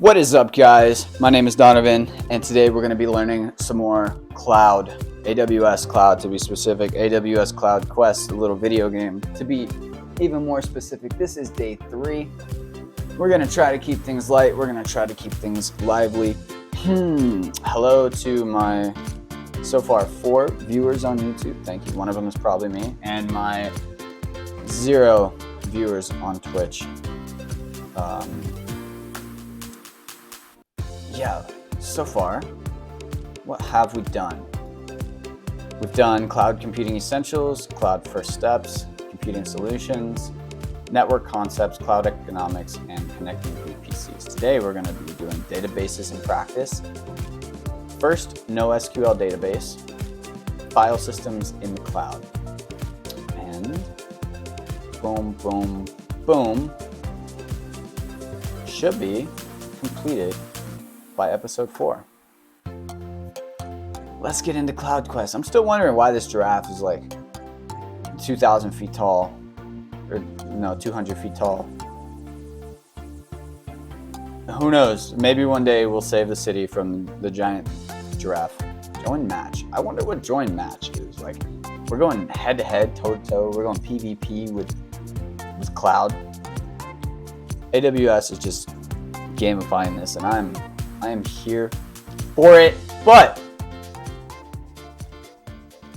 What is up, guys? My name is Donovan, and today we're going to be learning some more cloud, AWS cloud to be specific, AWS Cloud Quest, a little video game to be even more specific. This is day 3. We're going to try to keep things light. We're going to try to keep things lively. Hello to my so far 4 viewers on YouTube. Thank you. One of them is probably me, and my 0 viewers on Twitch. Yeah, so far, what have we done? We've done cloud computing essentials, cloud first steps, computing solutions, network concepts, cloud economics, and connecting VPCs. Today, we're going to be doing databases in practice. First, NoSQL database, file systems in the cloud, and boom, boom, boom, should be completed by episode 4. Let's get into Cloud Quest. I'm still wondering why this giraffe is like 2,000 feet tall, or no, 200 feet tall. Who knows? Maybe one day we'll save the city from the giant giraffe. Join match. I wonder what join match is. Like, we're going head to head, toe to toe. We're going PvP with cloud. AWS is just gamifying this, and I am here for it. But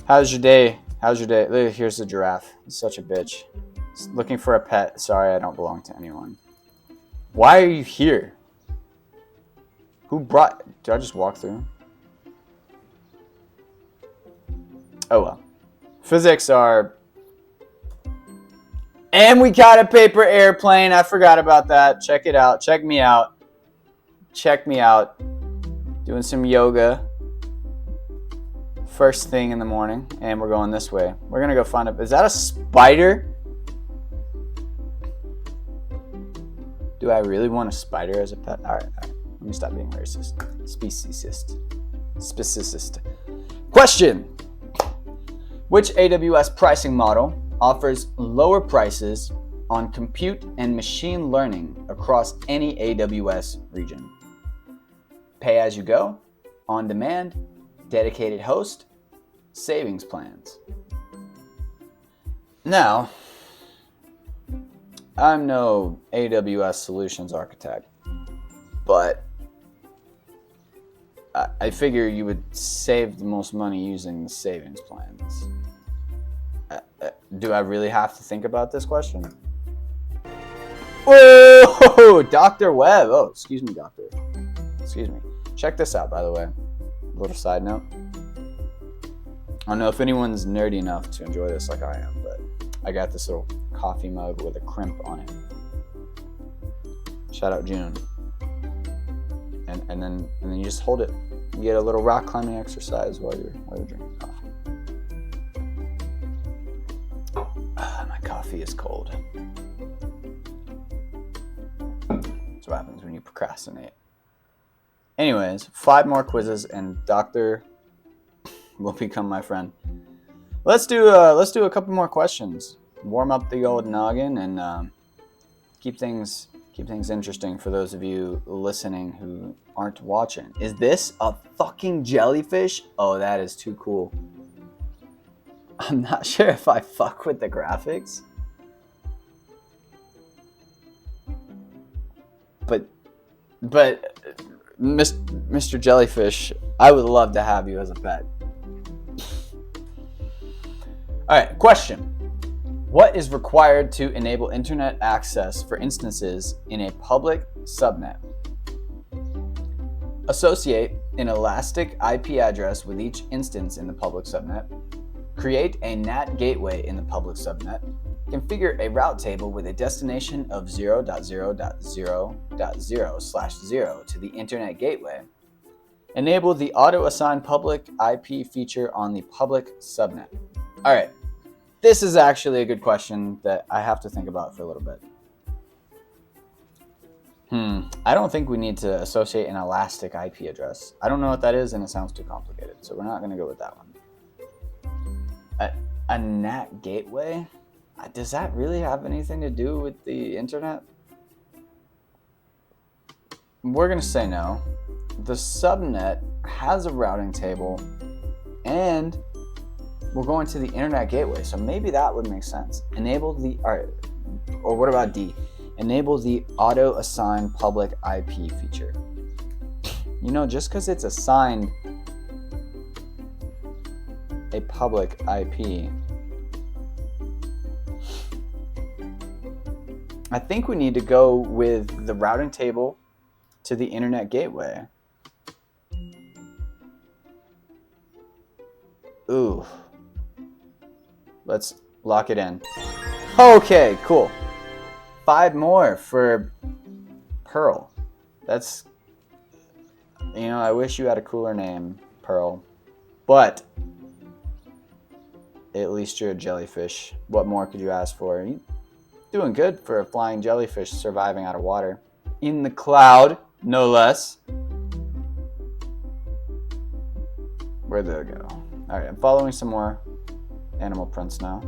how's your day? Look, here's the giraffe. He's such a bitch. He's looking for a pet. Sorry, I don't belong to anyone. Why are you here? Did I just walk through? Oh well. Physics are. And we got a paper airplane. I forgot about that. Check it out. Check me out. Doing some yoga first thing in the morning, and we're going this way. We're gonna go find is that a spider? Do I really want a spider as a pet? All right. Let me stop being racist. Speciesist. Question: which AWS pricing model offers lower prices on compute and machine learning across any AWS region? Pay as you go, on demand, dedicated host, savings plans. Now, I'm no AWS solutions architect, but I figure you would save the most money using the savings plans. Do I really have to think about this question? Whoa, Dr. Webb. Oh, excuse me, doctor. Excuse me. Check this out, by the way. A little side note. I don't know if anyone's nerdy enough to enjoy this like I am, but I got this little coffee mug with a crimp on it. Shout out June. And then you just hold it. You get a little rock climbing exercise while you're drinking coffee. My coffee is cold. That's what happens when you procrastinate. Anyways, 5 more quizzes and Doctor will become my friend. Let's do a couple more questions. Warm up the old noggin and keep things interesting for those of you listening who aren't watching. Is this a fucking jellyfish? Oh, that is too cool. I'm not sure if I fuck with the graphics. But Mr. Jellyfish, I would love to have you as a pet. All right, question. What is required to enable internet access for instances in a public subnet? Associate an elastic IP address with each instance in the public subnet. Create a NAT gateway in the public subnet. Configure a route table with a destination of 0.0.0.0/0 to the internet gateway. Enable the auto-assign public IP feature on the public subnet. All right, this is actually a good question that I have to think about for a little bit. I don't think we need to associate an elastic IP address. I don't know what that is, and it sounds too complicated, so we're not going to go with that one. A NAT gateway? Does that really have anything to do with the internet? we're going to say no. The subnet has a routing table, and we're going to the internet gateway, so maybe that would make sense. Enable the, or what about D? Enable the auto-assign public IP feature. You know, just because it's assigned a public IP, I think we need to go with the routing table to the internet gateway. Ooh. Let's lock it in. Okay, cool. 5 more for Pearl. That's, you know, I wish you had a cooler name, Pearl. But at least you're a jellyfish. What more could you ask for? You're doing good for a flying jellyfish surviving out of water. In the cloud, no less. Where'd they go? All right, I'm following some more animal prints now.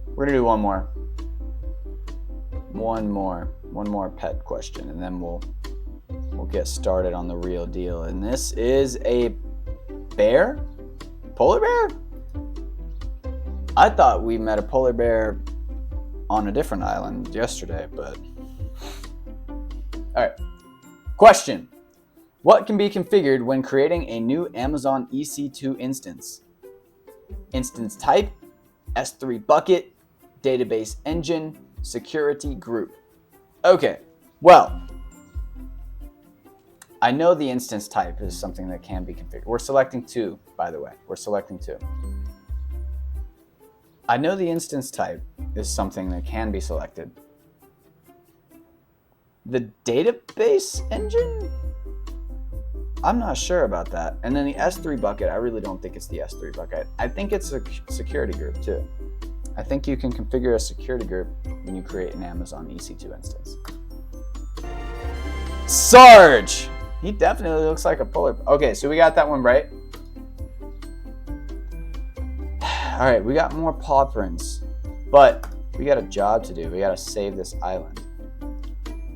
We're gonna do one more. One more pet question, and then we'll get started on the real deal. And this is a bear? Polar bear? I thought we met a polar bear on a different island yesterday, but... All right. Question. What can be configured when creating a new Amazon EC2 instance? Instance type, S3 bucket, database engine, security group. Okay, well, I know the instance type is something that can be configured. We're selecting 2, by the way. We're selecting 2. I know the instance type is something that can be selected. The database engine? I'm not sure about that. And then the S3 bucket, I really don't think it's the S3 bucket. I think it's a security group too. I think you can configure a security group when you create an Amazon EC2 instance. Sarge! He definitely looks like a polar. Okay, so we got that one right. All right, we got more paw prints, but we got a job to do. We got to save this island.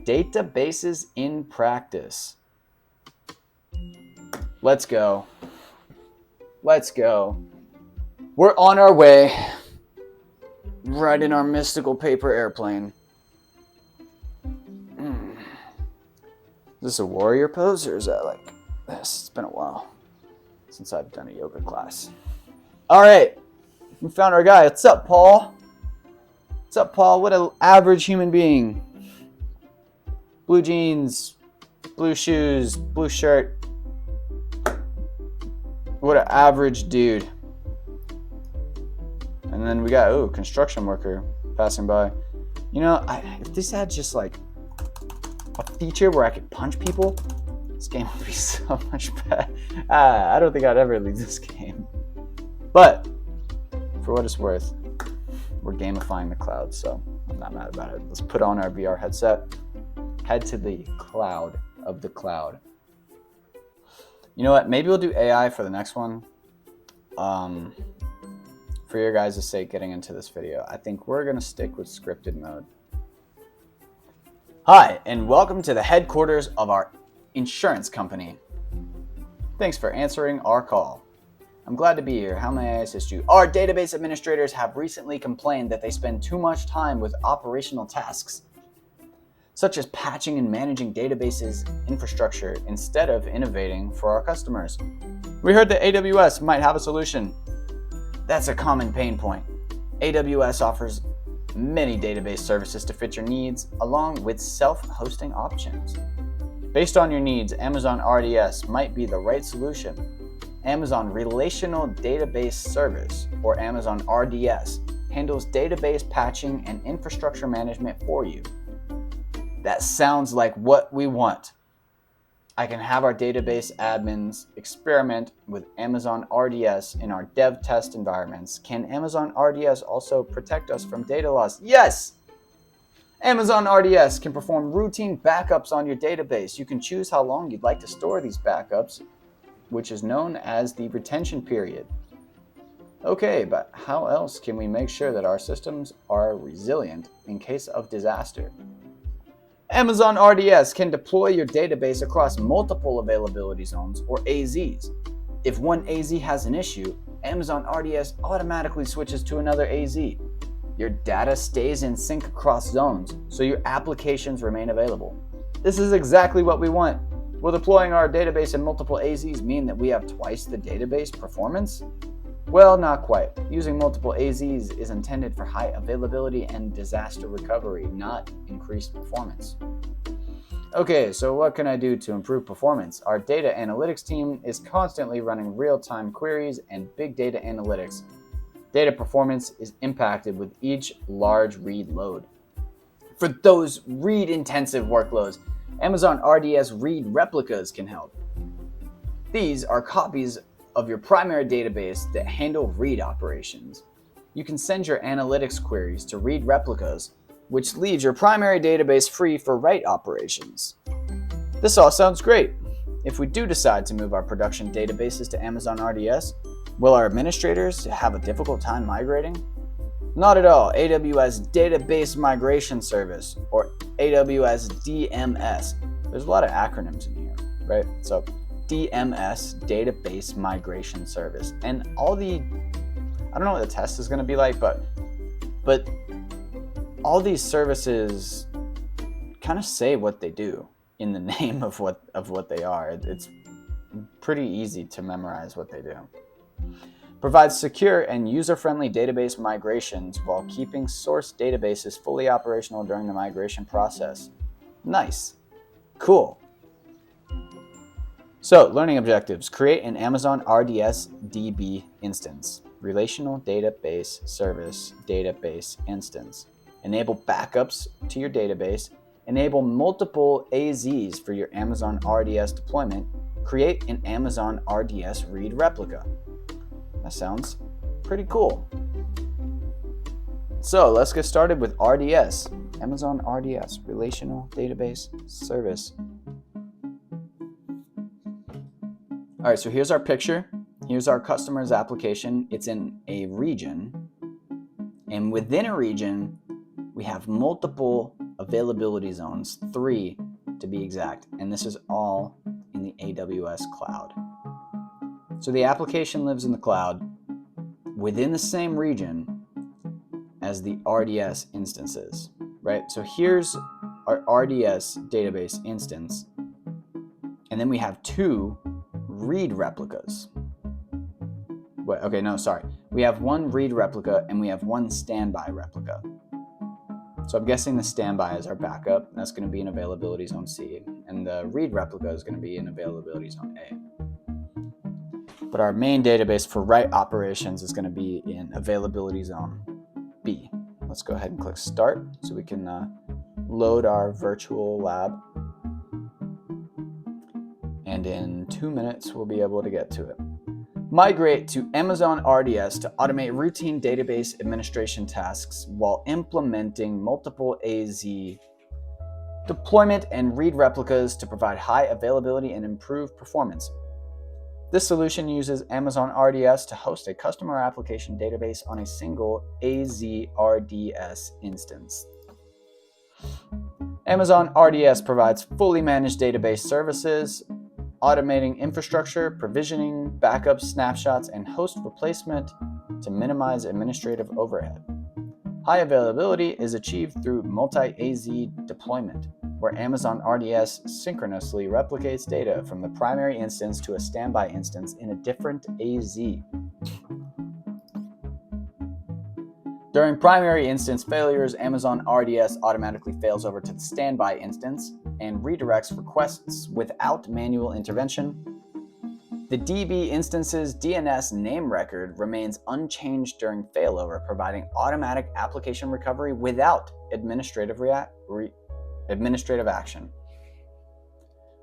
Databases in practice. Let's go. Let's go. We're on our way. Right in our mystical paper airplane. Is this a warrior pose, or is that like this? It's been a while since I've done a yoga class. All right. We found our guy. What's up, Paul? What's up, Paul? What an average human being. Blue jeans, blue shoes, blue shirt. What an average dude. And then we got, construction worker passing by. You know, if this had just like a feature where I could punch people, this game would be so much better. I don't think I'd ever leave this game. But for what it's worth, we're gamifying the cloud, so I'm not mad about it. Let's put on our VR headset, head to the cloud of the cloud. You know what? Maybe we'll do AI for the next one. For your guys' sake getting into this video, I think we're going to stick with scripted mode. Hi, and welcome to the headquarters of our insurance company. Thanks for answering our call. I'm glad to be here. How may I assist you? Our database administrators have recently complained that they spend too much time with operational tasks, such as patching and managing databases infrastructure instead of innovating for our customers. We heard that AWS might have a solution. That's a common pain point. AWS offers many database services to fit your needs, along with self-hosting options. Based on your needs, Amazon RDS might be the right solution. Amazon Relational Database Service, or Amazon RDS, handles database patching and infrastructure management for you. That sounds like what we want. I can have our database admins experiment with Amazon RDS in our dev test environments. Can Amazon RDS also protect us from data loss? Yes! Amazon RDS can perform routine backups on your database. You can choose how long you'd like to store these backups, which is known as the retention period. Okay, but how else can we make sure that our systems are resilient in case of disaster? Amazon RDS can deploy your database across multiple availability zones, or AZs. If one AZ has an issue, Amazon RDS automatically switches to another AZ. Your data stays in sync across zones, so your applications remain available. This is exactly what we want. Will deploying our database in multiple AZs mean that we have twice the database performance? Well, not quite. Using multiple AZs is intended for high availability and disaster recovery, not increased performance. Okay, so what can I do to improve performance? Our data analytics team is constantly running real-time queries and big data analytics. Data performance is impacted with each large read load. For those read-intensive workloads, Amazon RDS read replicas can help. These are copies of your primary database that handle read operations. You can send your analytics queries to read replicas, which leaves your primary database free for write operations. This all sounds great. If we do decide to move our production databases to Amazon RDS, will our administrators have a difficult time migrating? Not at all. AWS Database Migration Service, or AWS DMS. There's a lot of acronyms in here, right? So DMS, Database Migration Service. And I don't know what the test is going to be like, but all these services kind of say what they do in the name of what they are. It's pretty easy to memorize what they do. Provides secure and user-friendly database migrations while keeping source databases fully operational during the migration process. Nice. Cool. So, learning objectives. Create an Amazon RDS DB instance. Relational Database Service Database Instance. Enable backups to your database. Enable multiple AZs for your Amazon RDS deployment. Create an Amazon RDS read replica. That sounds pretty cool. So let's get started with RDS. Amazon RDS, Relational Database Service. All right, so here's our picture. Here's our customer's application. It's in a region. And within a region, we have multiple availability zones, 3 to be exact. And this is all in the AWS cloud. So the application lives in the cloud within the same region as the RDS instances, right? So here's our RDS database instance. And then we have 2 read replicas. We have 1 read replica and we have 1 standby replica. So I'm guessing the standby is our backup. That's going to be in availability zone C. And the read replica is going to be in availability zone A. But our main database for write operations is going to be in availability zone B. Let's go ahead and click start so we can load our virtual lab. And in 2 minutes, we'll be able to get to it. Migrate to Amazon RDS to automate routine database administration tasks while implementing multiple AZ deployment and read replicas to provide high availability and improve performance. This solution uses Amazon RDS to host a customer application database on a single AZ RDS instance. Amazon RDS provides fully managed database services, automating infrastructure, provisioning, backup snapshots, and host replacement to minimize administrative overhead. High availability is achieved through multi-AZ deployment, where Amazon RDS synchronously replicates data from the primary instance to a standby instance in a different AZ. During primary instance failures, Amazon RDS automatically fails over to the standby instance and redirects requests without manual intervention. The DB instance's DNS name record remains unchanged during failover, providing automatic application recovery without administrative action.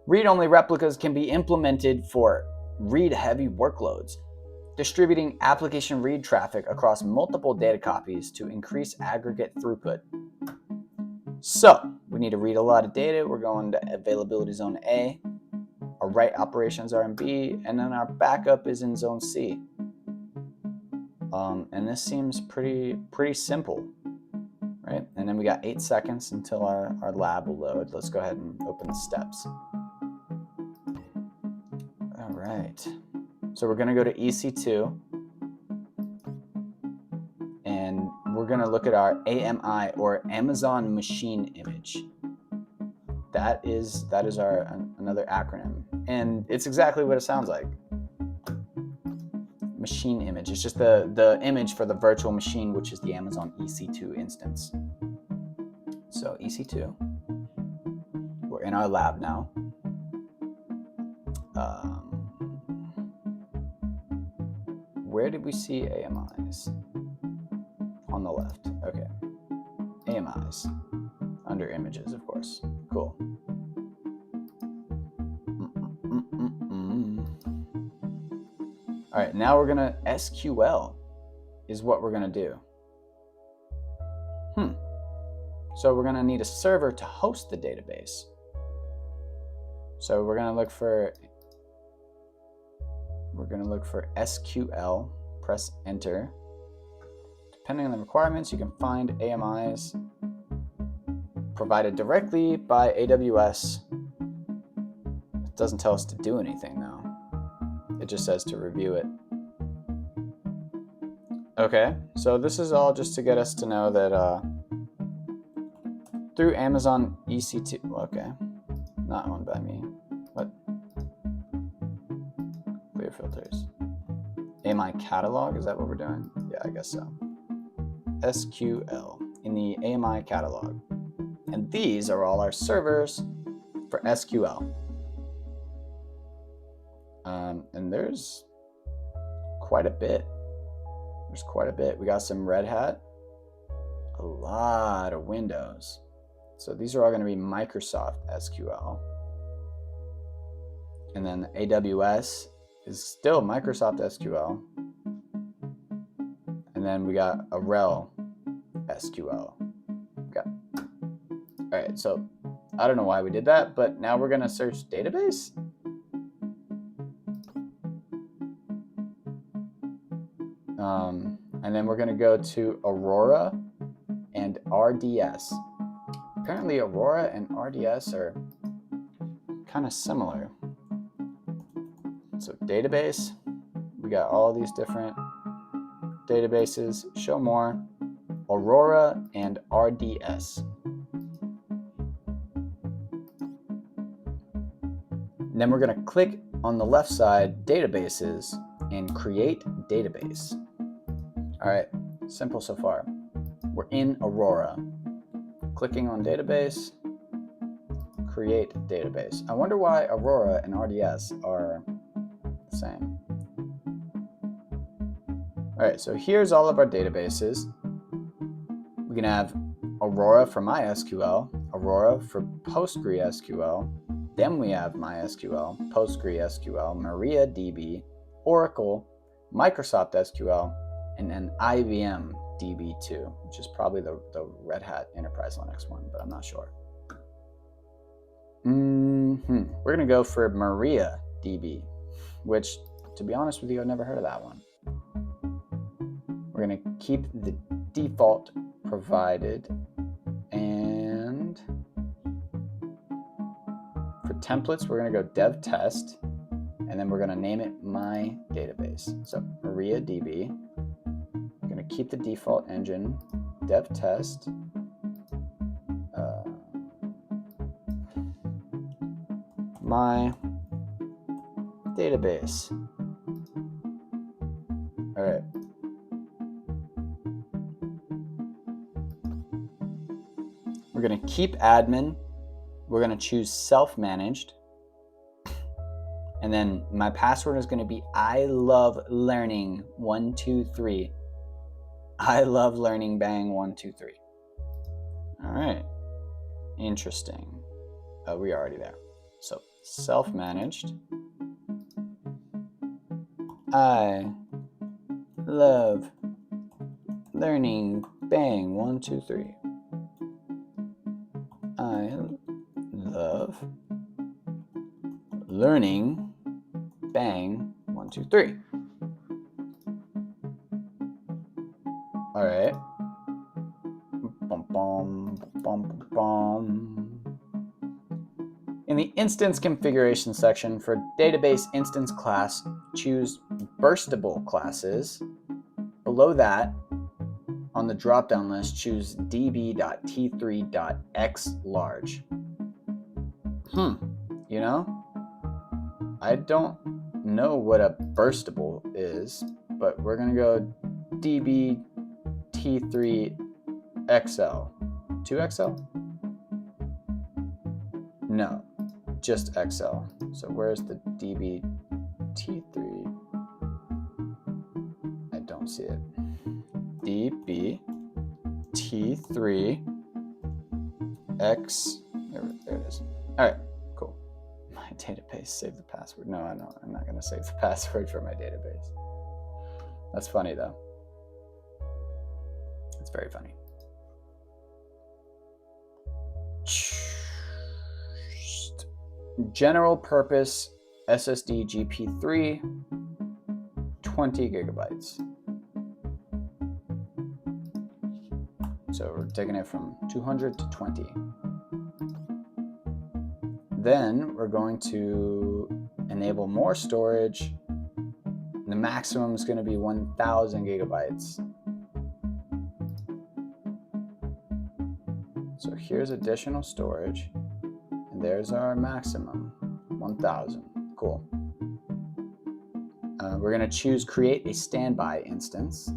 Read-only replicas can be implemented for read-heavy workloads, distributing application read traffic across multiple data copies to increase aggregate throughput. So, we need to read a lot of data. We're going to availability zone A. Our write operations are in B, and then our backup is in zone C. And this seems pretty simple, right? And then we got 8 seconds until our lab will load. Let's go ahead and open the steps. All right. So we're going to go to EC2. And we're going to look at our AMI, or Amazon Machine Image. That is our another acronym. And it's exactly what it sounds like. Machine image. It's just the image for the virtual machine, which is the Amazon EC2 instance. So EC2, we're in our lab now. Where did we see AMIs? On the left. Okay. AMIs. Under images, of course. Cool. All right, now we're gonna SQL is what we're gonna do. So we're gonna need a server to host the database. So we're gonna look for SQL, press enter. Depending on the requirements, you can find AMIs provided directly by AWS. It doesn't tell us to do anything though. It just says to review it. Okay, so this is all just to get us to know that through Amazon EC2, okay, not owned by me. What? Clear filters. AMI catalog, is that what we're doing? Yeah, I guess so. SQL in the AMI catalog. And these are all our servers for SQL. And there's quite a bit. We got some Red Hat, a lot of Windows. So these are all going to be Microsoft SQL. And then the AWS is still Microsoft SQL. And then we got a RHEL SQL. All right, so I don't know why we did that, but now we're going to search database. And then we're going to go to Aurora and RDS. Apparently Aurora and RDS are kind of similar. So database, we got all these different databases. Show more, Aurora and RDS. And then we're going to click on the left side, databases, and create database. All right, simple so far. We're in Aurora. Clicking on database, create database. I wonder why Aurora and RDS are the same. All right, so here's all of our databases. We can have Aurora for MySQL, Aurora for PostgreSQL. Then we have MySQL, PostgreSQL, MariaDB, Oracle, Microsoft SQL, and then IBM DB2, which is probably the Red Hat Enterprise Linux one, but I'm not sure. We're going to go for MariaDB, which, to be honest with you, I've never heard of that one. We're going to keep the default provided, and for templates, we're going to go dev test, and then we're going to name it my database. So MariaDB. We're going to keep the default engine, dev test. My database. All right. We're going to keep admin. We're going to choose self-managed. And then my password is going to be I love learning 123. I love learning bang 123. All right. Interesting. Oh, we're already there. So self-managed. I love learning bang 123. I love learning bang 123. All right. Bum, bum. In the instance configuration section for database instance class, choose burstable classes. Below that, on the drop-down list, choose db.t3.xlarge. You know, I don't know what a burstable is, but we're going to go db.t3xl. 2xl? No, just XL. So where's the db.t3? I don't see it. db.t3x. There it is. All right, cool. My database, save the password. No, I'm not going to save the password for my database. That's funny, though. It's very funny. General purpose SSD GP3, 20 gigabytes. So we're taking it from 200 to 20. Then we're going to enable more storage. The maximum is going to be 1,000 gigabytes. So here's additional storage. And there's our maximum, 1,000. Cool. We're going to choose create a standby instance.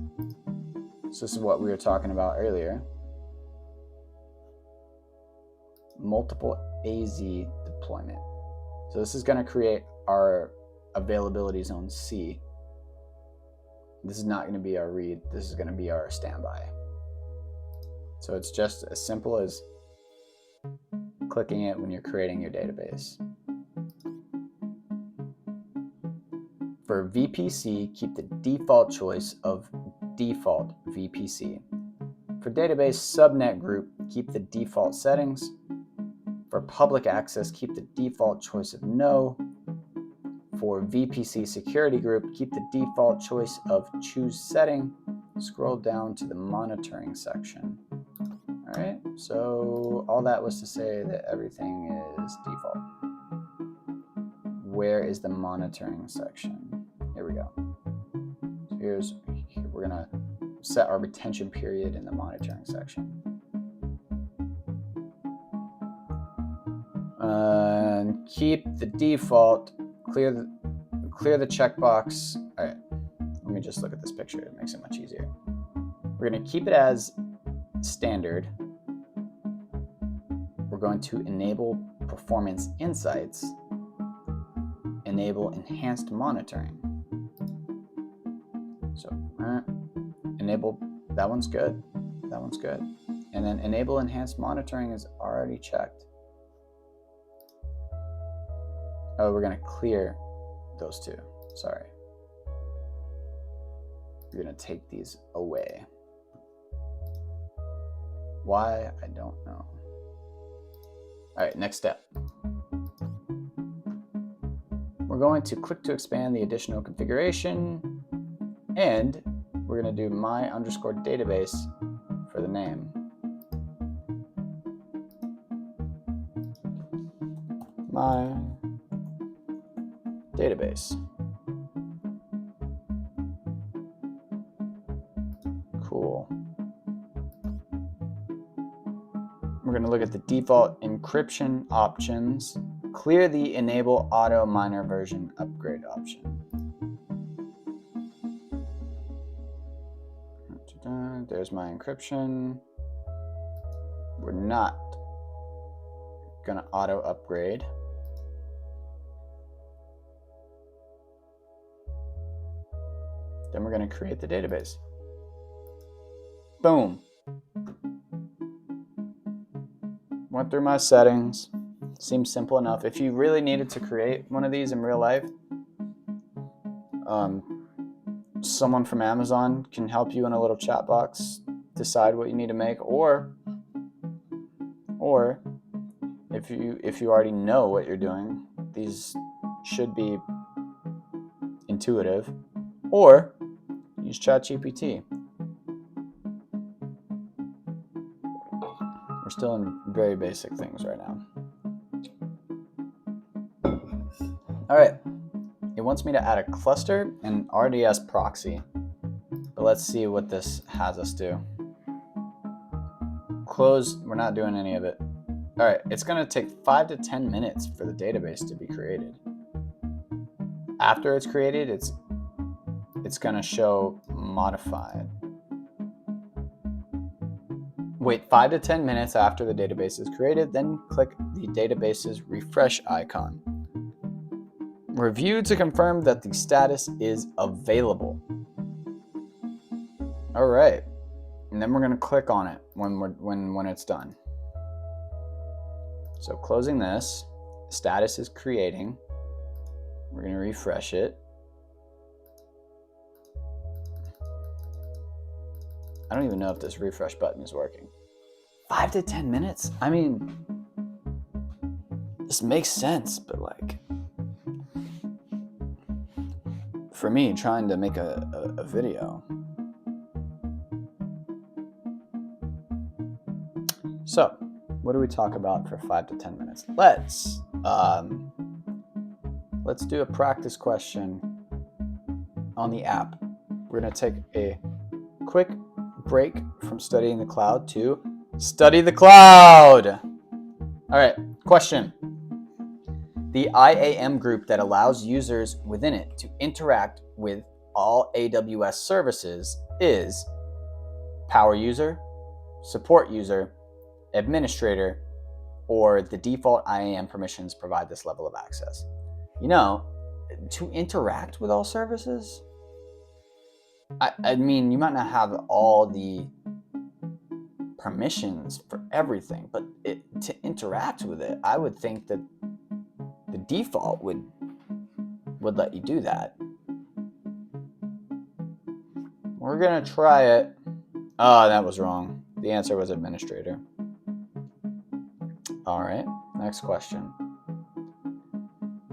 So this is what we were talking about earlier. Multiple AZ deployment. So this is going to create our availability zone C. This is not going to be our read. This is going to be our standby. So it's just as simple as clicking it when you're creating your database. For VPC, keep the default choice of default VPC. For database subnet group, keep the default settings. For public access, keep the default choice of no. For VPC security group, keep the default choice of choose setting. Scroll down to the monitoring section. All right, so all that was to say that everything is default. Where is the monitoring section? Here we go. So we're gonna set our retention period in the monitoring section. And keep the default, clear the checkbox. All right, let me just look at this picture. It makes it much easier. We're gonna keep it as standard. We're going to enable performance insights, enable enhanced monitoring. So enable, that one's good. That one's good. And then enable enhanced monitoring is already checked. Oh, we're going to clear those two. Sorry. We're going to take these away. Why? I don't know. All right, next step. We're going to click to expand the additional configuration, and we're going to do my_database for the name. My database. Cool. We're going to look at the default encryption options. Clear the enable auto minor version upgrade option. There's my encryption. We're not going to auto upgrade. Then we're going to create the database. Boom. Went through my settings. Seems simple enough. If you really needed to create one of these in real life, someone from Amazon can help you in a little chat box decide what you need to make, or if you already know what you're doing, these should be intuitive, or use ChatGPT. We're still in very basic things right now. All right. It wants me to add a cluster and RDS proxy. But let's see what this has us do. Close. We're not doing any of it. All right. It's going to take 5 to 10 minutes for the database to be created. After it's created, it's going to show modified. Wait 5 to 10 minutes after the database is created, then click the database's refresh icon. Review to confirm that the status is available. All right, and then we're going to click on it when it's done. So closing this, status is creating. We're going to refresh it. I don't even know if this refresh button is working. 5 to 10 minutes? I mean, this makes sense, but like, for me, trying to make a video. So, what do we talk about for 5 to 10 minutes? Let's do a practice question on the app. We're going to take a quick break from studying the cloud to study the cloud. All right, question. The IAM group that allows users within it to interact with all AWS services is power user, support user, administrator, or the default IAM permissions provide this level of access. You know, to interact with all services, I mean, you might not have all the permissions for everything, but to interact with it, I would think that the default would let you do that. We're gonna try it. Oh, that was wrong. The answer was administrator. All right, next question.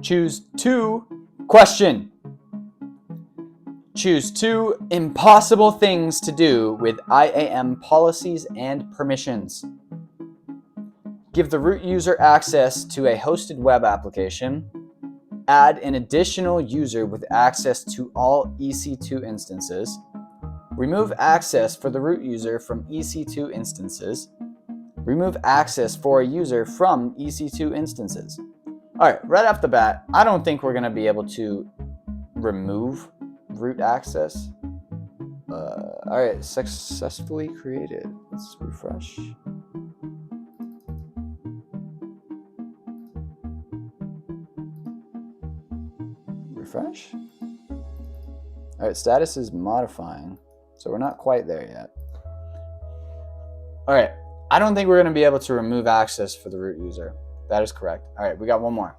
Choose two impossible things to do with IAM policies and permissions. Give the root user access to a hosted web application. Add an additional user with access to all EC2 instances. Remove access for the root user from EC2 instances. Remove access for a user from EC2 instances. All right, right off the bat, I don't think we're going to be able to remove root access. All right, successfully created. Let's refresh. Refresh. All right, status is modifying, so we're not quite there yet. All right, I don't think we're going to be able to remove access for the root user. That is correct. All right, we got one more.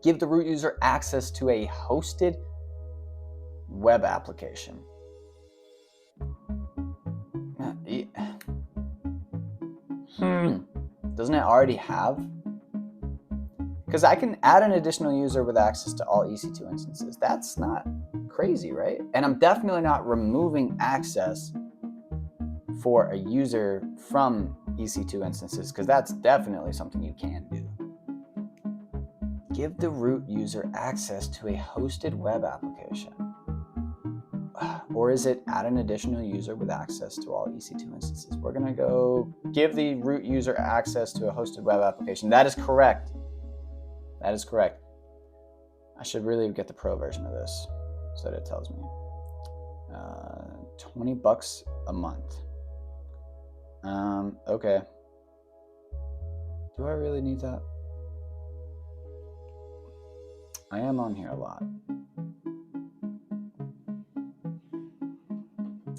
Give the root user access to a hosted web application. Doesn't it already have? Because I can add an additional user with access to all EC2 instances. That's not crazy, right? And I'm definitely not removing access for a user from EC2 instances, because that's definitely something you can do. Give the root user access to a hosted web application. Or is it add an additional user with access to all EC2 instances? We're going to go give the root user access to a hosted web application. That is correct. That is correct. I should really get the pro version of this so that it tells me. $20 a month. Okay. Do I really need that? I am on here a lot.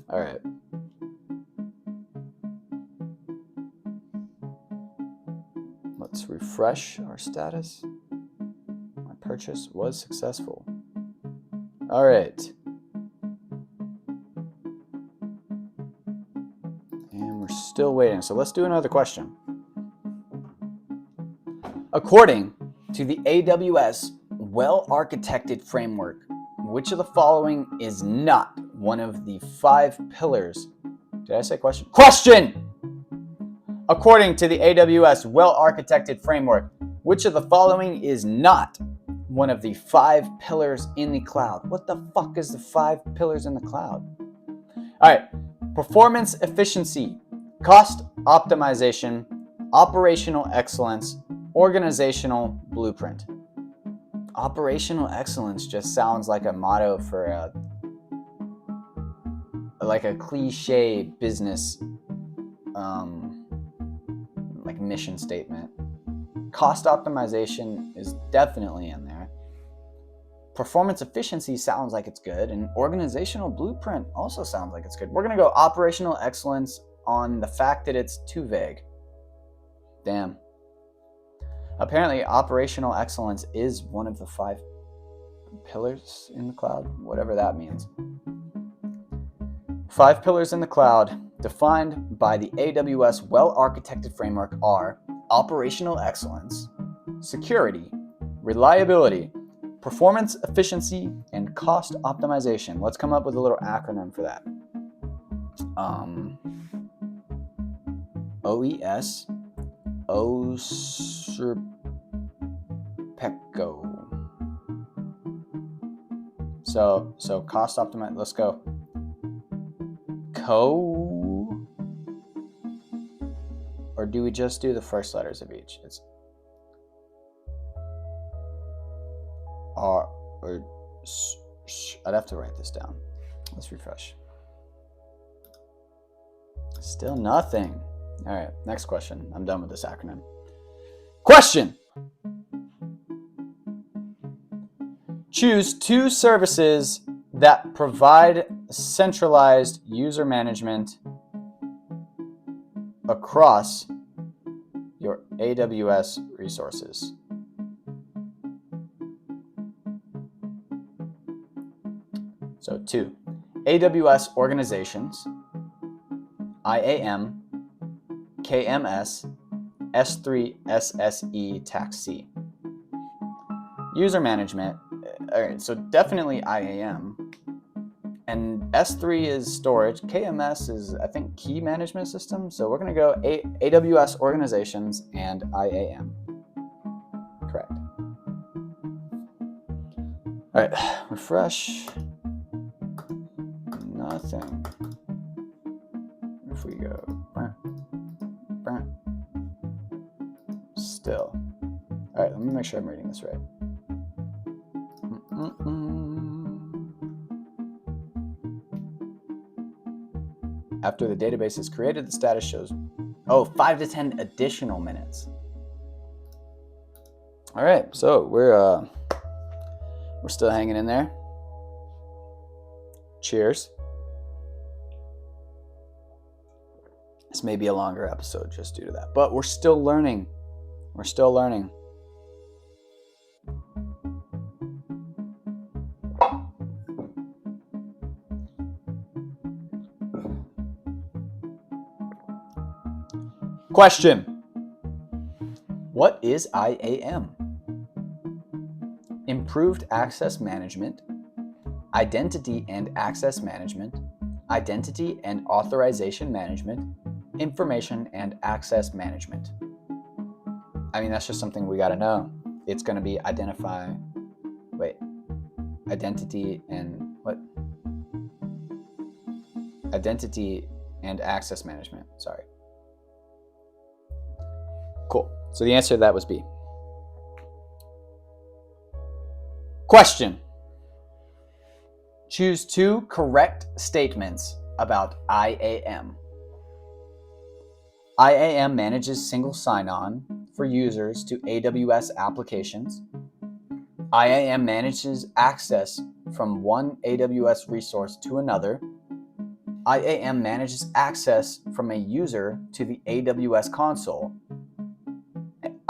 All right. Let's refresh our status. My purchase was successful. All right. And we're still waiting. So let's do another question. According to the AWS well-architected framework, which of the following is not one of the 5 pillars? Did I say question? Question! According to the AWS well-architected framework, which of the following is not one of the 5 pillars in the cloud. What the fuck is the 5 pillars in the cloud? All right, performance efficiency, cost optimization, operational excellence, organizational blueprint. Operational excellence just sounds like a motto for a cliche business like mission statement. Cost optimization is definitely in there. Performance efficiency sounds like it's good, and organizational blueprint also sounds like it's good. We're going to go operational excellence on the fact that it's too vague. Damn. Apparently, operational excellence is one of the 5 pillars in the cloud, whatever that means. 5 pillars in the cloud defined by the AWS well-architected framework are operational excellence, security, reliability, performance efficiency, and cost optimization. Let's come up with a little acronym for that. OES, OSRPECO. So cost optimize. Let's go. Or do we just do the first letters of each? It's R or I'd have to write this down. Let's refresh. Still nothing. All right, next question. I'm done with this acronym. Question. Choose 2 services that provide centralized user management across your AWS resources. So 2, AWS organizations, IAM, KMS, S3 SSE TAC-C. User management, all right, so definitely IAM. And S3 is storage. KMS is, I think, key management system. So we're going to go AWS organizations and IAM. Correct. All right, refresh. Nothing. If we go, still. All right, let me make sure I'm reading this right. After the database is created, the status shows, 5 to 10 additional minutes. All right, so we're still hanging in there. Cheers. This may be a longer episode just due to that, but we're still learning. We're still learning. Question. What is IAM? Improved access management, identity and access management, identity and authorization management, information and access management. I mean, that's just something we got to know. It's going to be identity and what? Identity and access management, sorry. Cool. So the answer to that was B. Question. Choose 2 correct statements about IAM. IAM manages single sign-on for users to AWS applications. IAM manages access from one AWS resource to another. IAM manages access from a user to the AWS console.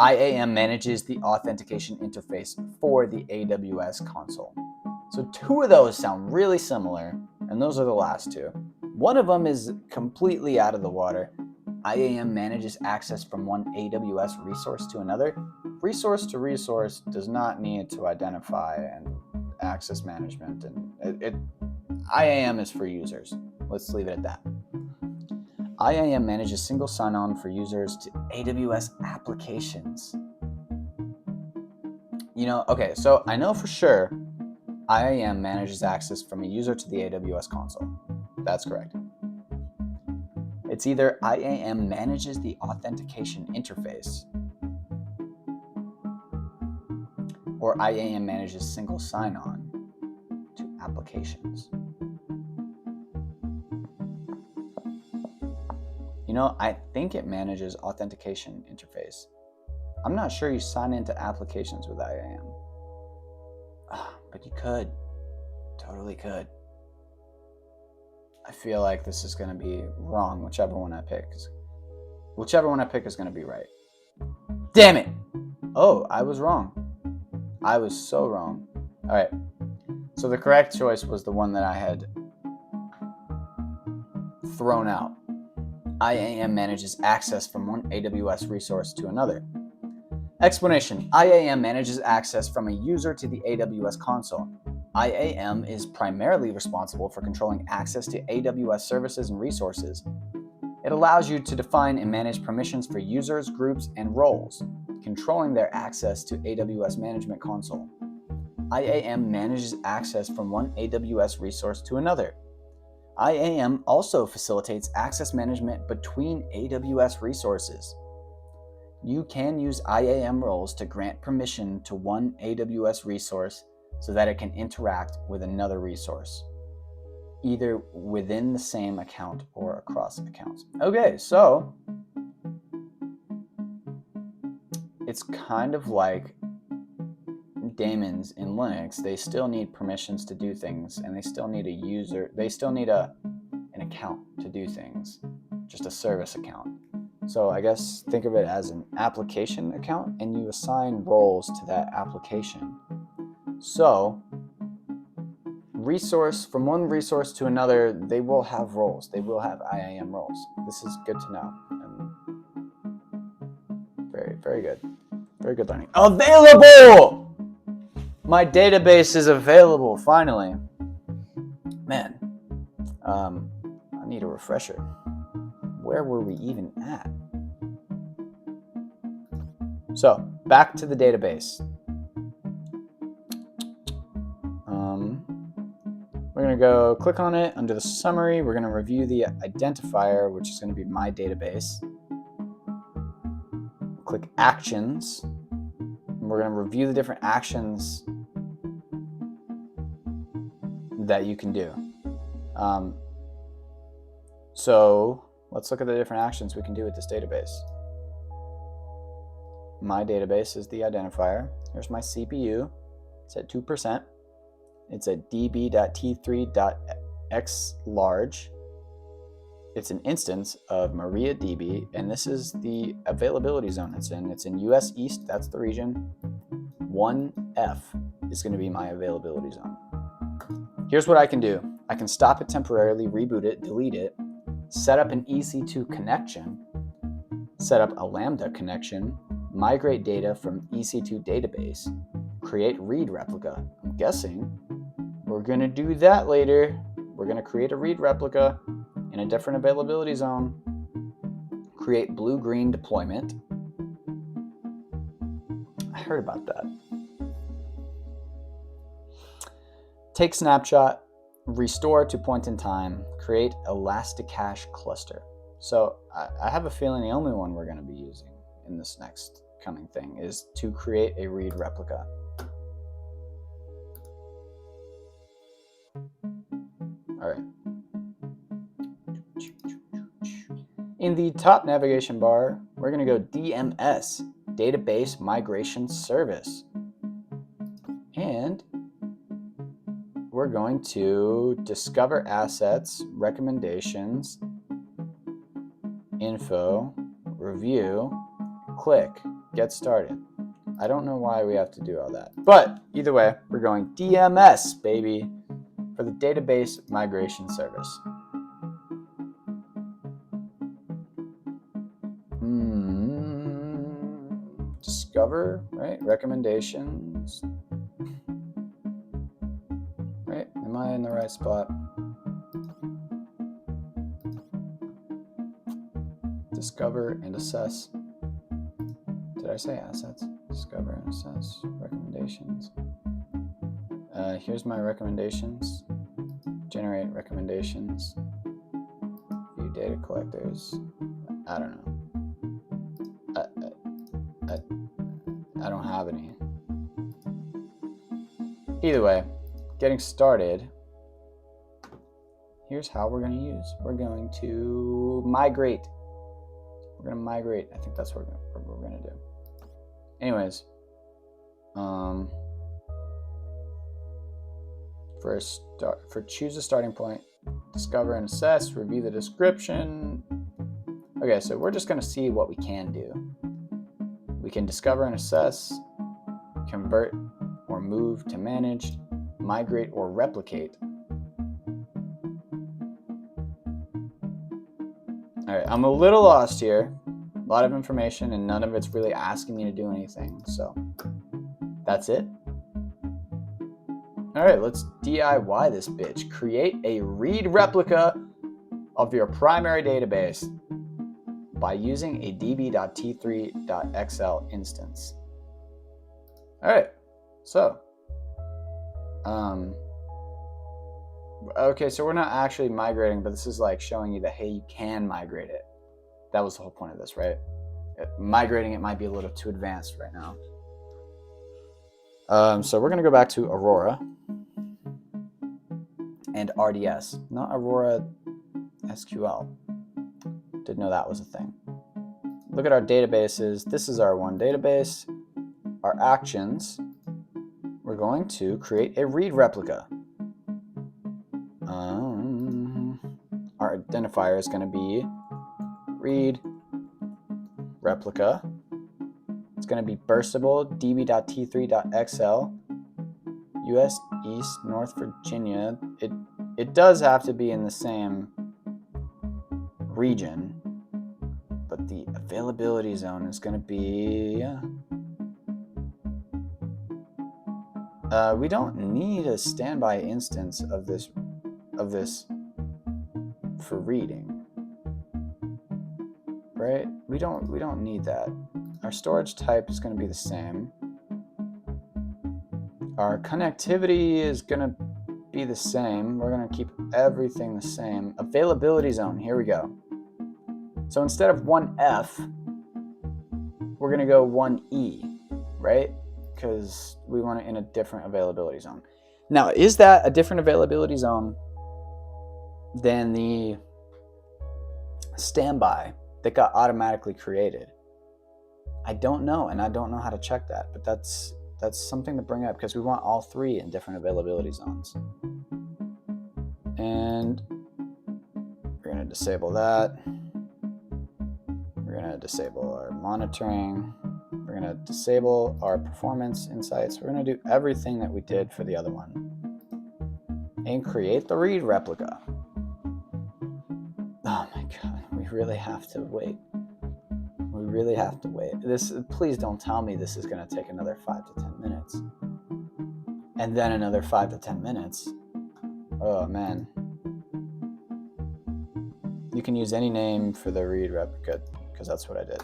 IAM manages the authentication interface for the AWS console. So 2 of those sound really similar, and those are the last 2. One of them is completely out of the water. IAM manages access from one AWS resource to another. Resource to resource does not need to identify and access management, and IAM is for users. Let's leave it at that. IAM manages single sign-on for users to AWS applications. You know, okay, so I know for sure IAM manages access from a user to the AWS console. That's correct. It's either IAM manages the authentication interface or IAM manages single sign-on to applications. You know, I think it manages authentication interface. I'm not sure you sign into applications with IAM. But you could. Totally could. I feel like this is going to be wrong, whichever one I pick. Whichever one I pick is going to be right. Damn it! Oh, I was wrong. I was so wrong. All right. So the correct choice was the one that I had thrown out. IAM manages access from one AWS resource to another. Explanation. IAM manages access from a user to the AWS console. IAM is primarily responsible for controlling access to AWS services and resources. It allows you to define and manage permissions for users, groups, and roles, controlling their access to AWS Management Console. IAM manages access from one AWS resource to another. IAM also facilitates access management between AWS resources. You can use IAM roles to grant permission to one AWS resource so that it can interact with another resource, either within the same account or across accounts. Okay, so it's kind of like daemons in Linux. They still need permissions to do things, and they still need a user, they still need an account to do things, just a service account. So I guess think of it as an application account, and you assign roles to that application. So resource from one resource to another, they will have roles. They will have IAM roles. This is good to know. And very, very good. Very good learning. Available! My database is available, finally. Man, I need a refresher. Where were we even at? So, back to the database. We're going to go click on it under the summary. We're going to review the identifier, which is going to be my database. Click actions. And we're going to review the different actions that you can do. So let's look at the different actions we can do with this database. My database is the identifier. Here's my CPU. It's at 2%. It's at db.t3.xlarge. It's an instance of MariaDB, and this is the availability zone it's in. It's in US East, that's the region. 1F is going to be my availability zone. Here's what I can do. I can stop it temporarily, reboot it, delete it, set up an EC2 connection, set up a Lambda connection, migrate data from EC2 database, create read replica. I'm guessing we're going to do that later. We're going to create a read replica in a different availability zone, create blue-green deployment. I heard about that. Take snapshot, restore to point in time, create Elasticache cluster. So I have a feeling the only one we're going to be using in this next coming thing is to create a read replica. All right. In the top navigation bar, we're going to go DMS, Database Migration Service. And we're going to discover assets, recommendations, info, review, click, get started. I don't know why we have to do all that. But either way, we're going DMS, baby, for the Database Migration Service. Discover, right? Recommendations. Right? Am I in the right spot? Discover and assess. Did I say assets? Discover and assess. Recommendations. recommendations. Here's my recommendations. Generate recommendations. View data collectors. I don't know. I don't have any. Either way, getting started. Here's how we're going to use. We're going to migrate. We're going to migrate. I think that's what we're going to do. Anyways, for choose a starting point, discover and assess, review the description. Okay, so we're just going to see what we can do. We can discover and assess, convert or move to managed, migrate or replicate. All right, I'm a little lost here. A lot of information and none of it's really asking me to do anything. So that's it. All right, let's DIY this bitch. Create a read replica of your primary database by using a db.t3.xl instance. All right, so, okay, so we're not actually migrating, but this is like showing you that, hey, you can migrate it. That was the whole point of this, right? Migrating it might be a little too advanced right now. So we're gonna go back to Aurora and RDS, not Aurora SQL. Didn't know that was a thing. Look at our databases. This is our one database. Our actions, we're going to create a read replica. Our identifier is going to be read replica. It's going to be burstable db.t3.xl US East North Virginia. It does have to be in the same region, but the availability zone is going to be we don't need a standby instance of this for reading, right? We don't need that. Our storage type is going to be the same. Our connectivity is going to be the same. We're going to keep everything the same. Availability zone, here we go. So instead of 1F, we're going to go 1E, right? Because we want it in a different availability zone. Now, is that a different availability zone than the standby that got automatically created? I don't know, and I don't know how to check that, but that's something to bring up because we want all three in different availability zones. And we're going to disable that. We're going to disable our monitoring. We're going to disable our performance insights. We're going to do everything that we did for the other one. And create the read replica. Oh my God, we really have to wait. We really have to wait. Please don't tell me this is going to take another 5 to 10 minutes. And then another 5 to 10 minutes. Oh man. You can use any name for the read replica because that's what I did.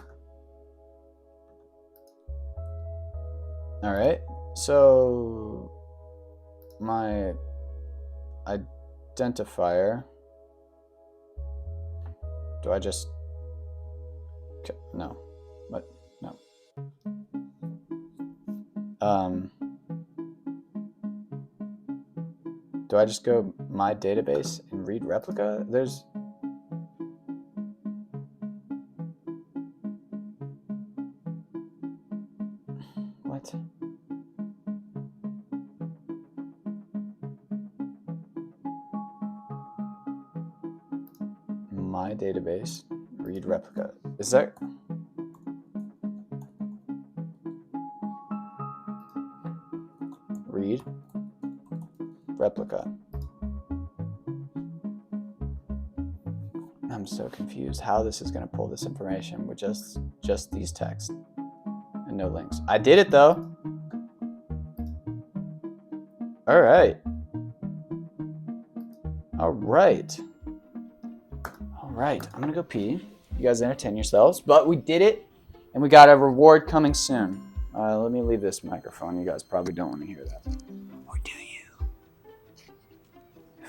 All right, so my identifier, do I just, no, what, no. Do I just go my database and read replica? There's, what? My database, read replica. Is that? Read replica. I'm so confused how this is going to pull this information with just these texts and no links. I did it though. All right. All right. All right. I'm going to go pee. You guys entertain yourselves, but we did it and we got a reward coming soon. Let me leave this microphone. You guys probably don't want to hear that. Or do you?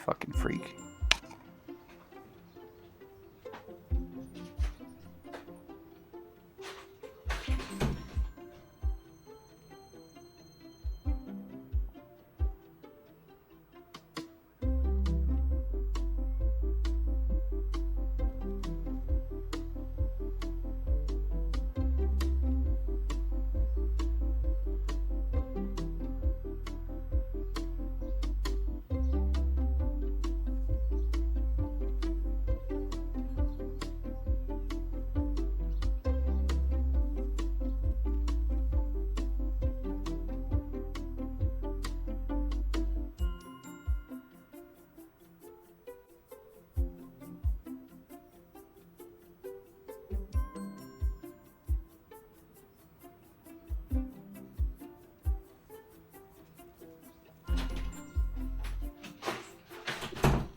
Fucking freak.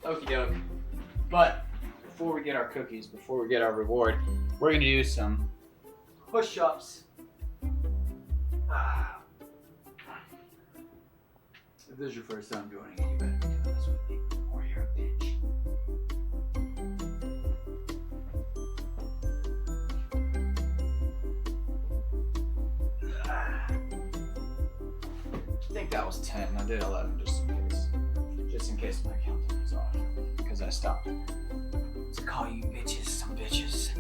Okie doke. But before we get our cookies, before we get our reward, we're going to do some push-ups. If this is your first time doing it, you better be doing this with me, or you're a bitch. I think that was 10. I did 11 just in case my counting was off, because I stopped to call you bitches some bitches.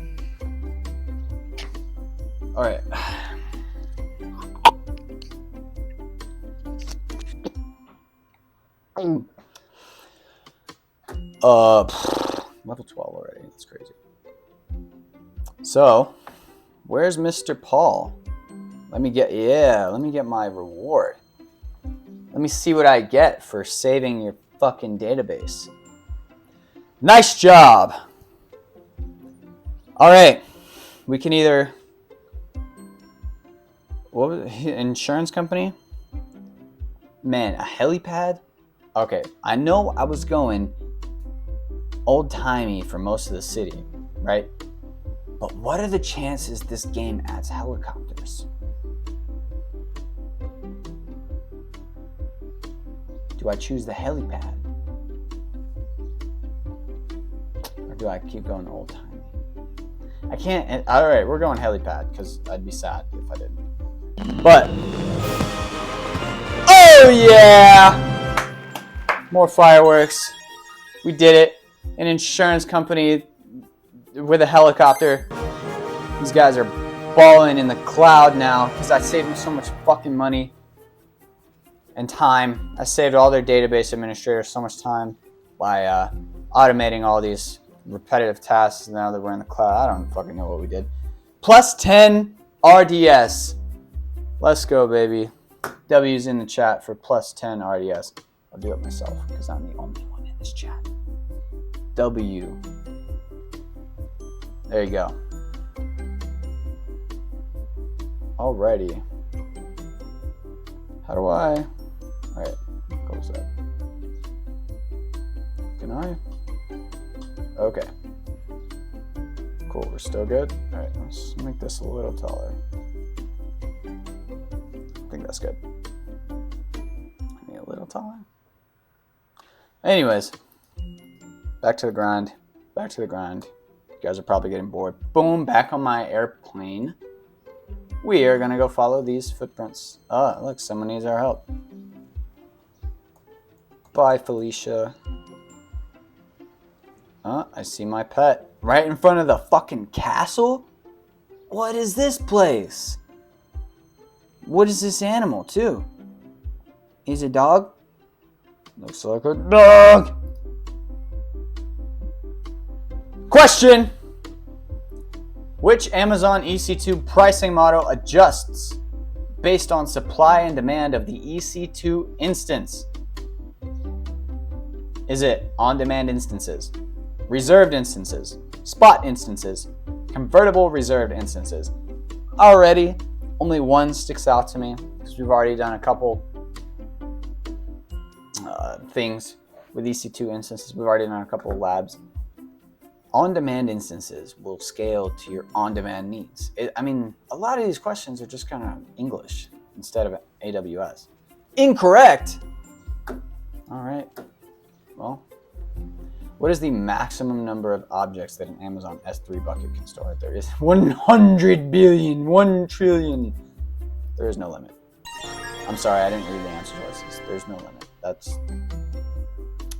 All right. Level 12 already. That's crazy. So, where's Mr. Paul? Let me get my reward. Let me see what I get for saving your fucking database. Nice job. All right. We can either... What was it? Insurance company? Man, a helipad? Okay, I know I was going old-timey for most of the city, right? But what are the chances this game adds helicopters? Do I choose the helipad? Or do I keep going old-timey? I can't... Alright, we're going helipad, because I'd be sad if I didn't. But... Oh, yeah! More fireworks. We did it. An insurance company with a helicopter. These guys are balling in the cloud now because I saved them so much fucking money and time. I saved all their database administrators so much time by automating all these repetitive tasks now that we're in the cloud. I don't fucking know what we did. Plus 10 RDS. Let's go, baby. W's in the chat for plus 10 RDS. I'll do it myself because I'm the only one in this chat. W. There you go. Alrighty. How do I... Alright, close that. Can I? Okay. Cool, we're still good. Alright, let's make this a little taller. I think that's good. Maybe a little taller. Anyways, back to the grind. Back to the grind. You guys are probably getting bored. Boom, back on my airplane. We are gonna go follow these footprints. Oh, look, someone needs our help. Bye, Felicia. I see my pet. Right in front of the fucking castle? What is this place? What is this animal, too? He's a dog? Looks like a dog. Question. Which Amazon EC2 pricing model adjusts based on supply and demand of the EC2 instance? Is it on-demand instances, reserved instances, spot instances, convertible reserved instances? Already, only one sticks out to me because we've already done a couple things with EC2 instances. We've already done a couple of labs. On-demand instances will scale to your on-demand needs. I mean, a lot of these questions are just kind of English instead of AWS. Incorrect! All right. Well, what is the maximum number of objects that an Amazon S3 bucket can store? There is 100 billion, 1 trillion. There is no limit. I'm sorry, I didn't read the answer choices. There's no limit. I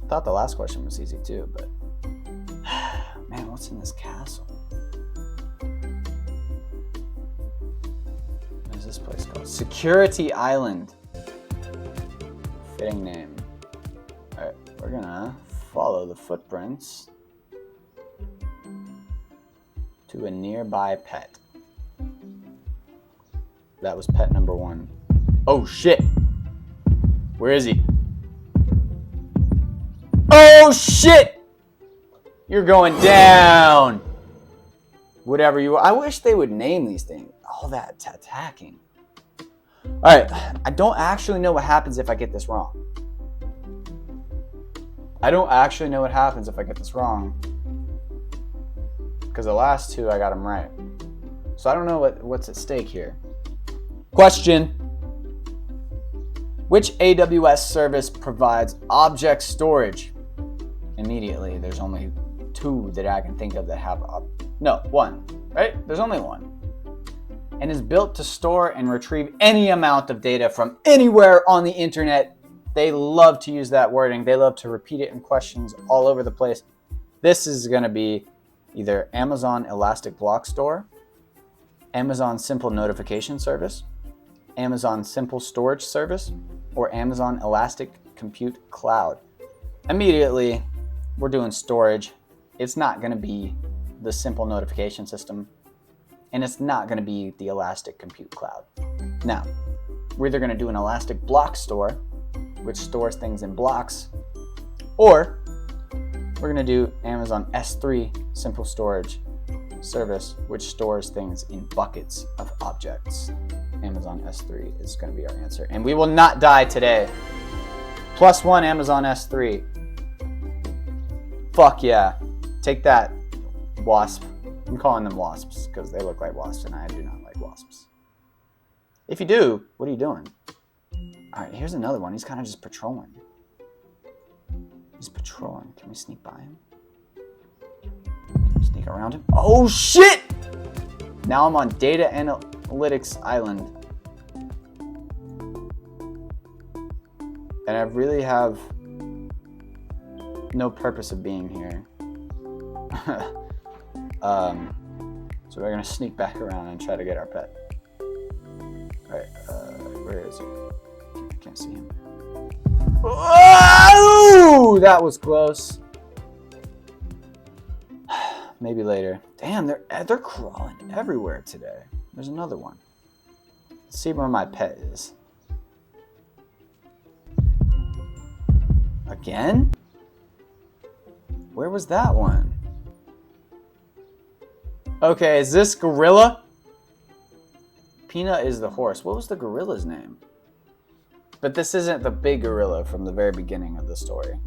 thought the last question was easy too, but man, what's in this castle? What is this place called? Security Island. Fitting name. All right, we're gonna follow the footprints to a nearby pet. That was pet number 1. Oh shit! Where is he? Oh shit! You're going down! Whatever you are. I wish they would name these things. All that attacking. Alright, I don't actually know what happens if I get this wrong. Because the last 2 I got them right. So I don't know what's at stake here. Question. Which AWS service provides object storage? Immediately, there's only 2 that I can think of that have, 1, right? There's only 1. And is built to store and retrieve any amount of data from anywhere on the internet. They love to use that wording. They love to repeat it in questions all over the place. This is going to be either Amazon Elastic Block Store, Amazon Simple Notification Service, Amazon Simple Storage Service, or Amazon Elastic Compute Cloud. Immediately, we're doing storage. It's not going to be the Simple Notification System, and it's not going to be the Elastic Compute Cloud. Now, we're either going to do an Elastic Block Store, which stores things in blocks, or we're going to do Amazon S3 Simple Storage Service, which stores things in buckets of objects. Amazon S3 is going to be our answer. And we will not die today. +1 Amazon S3. Fuck yeah. Take that, wasp. I'm calling them wasps because they look like wasps and I do not like wasps. If you do, what are you doing? Alright, here's another one. He's kind of just patrolling. He's patrolling. Can we sneak by him? Sneak around him? Oh shit! Now I'm on Data Analytics Island. And I really have no purpose of being here. So we're gonna sneak back around and try to get our pet. Alright, where is he? I can't see him. Oh, that was close. Maybe later. Damn, they're crawling everywhere today. There's another one. Let's see where my pet is. Again? Where was that one? Okay, is this gorilla? Peanut is the horse. What was the gorilla's name? But this isn't the big gorilla from the very beginning of the story.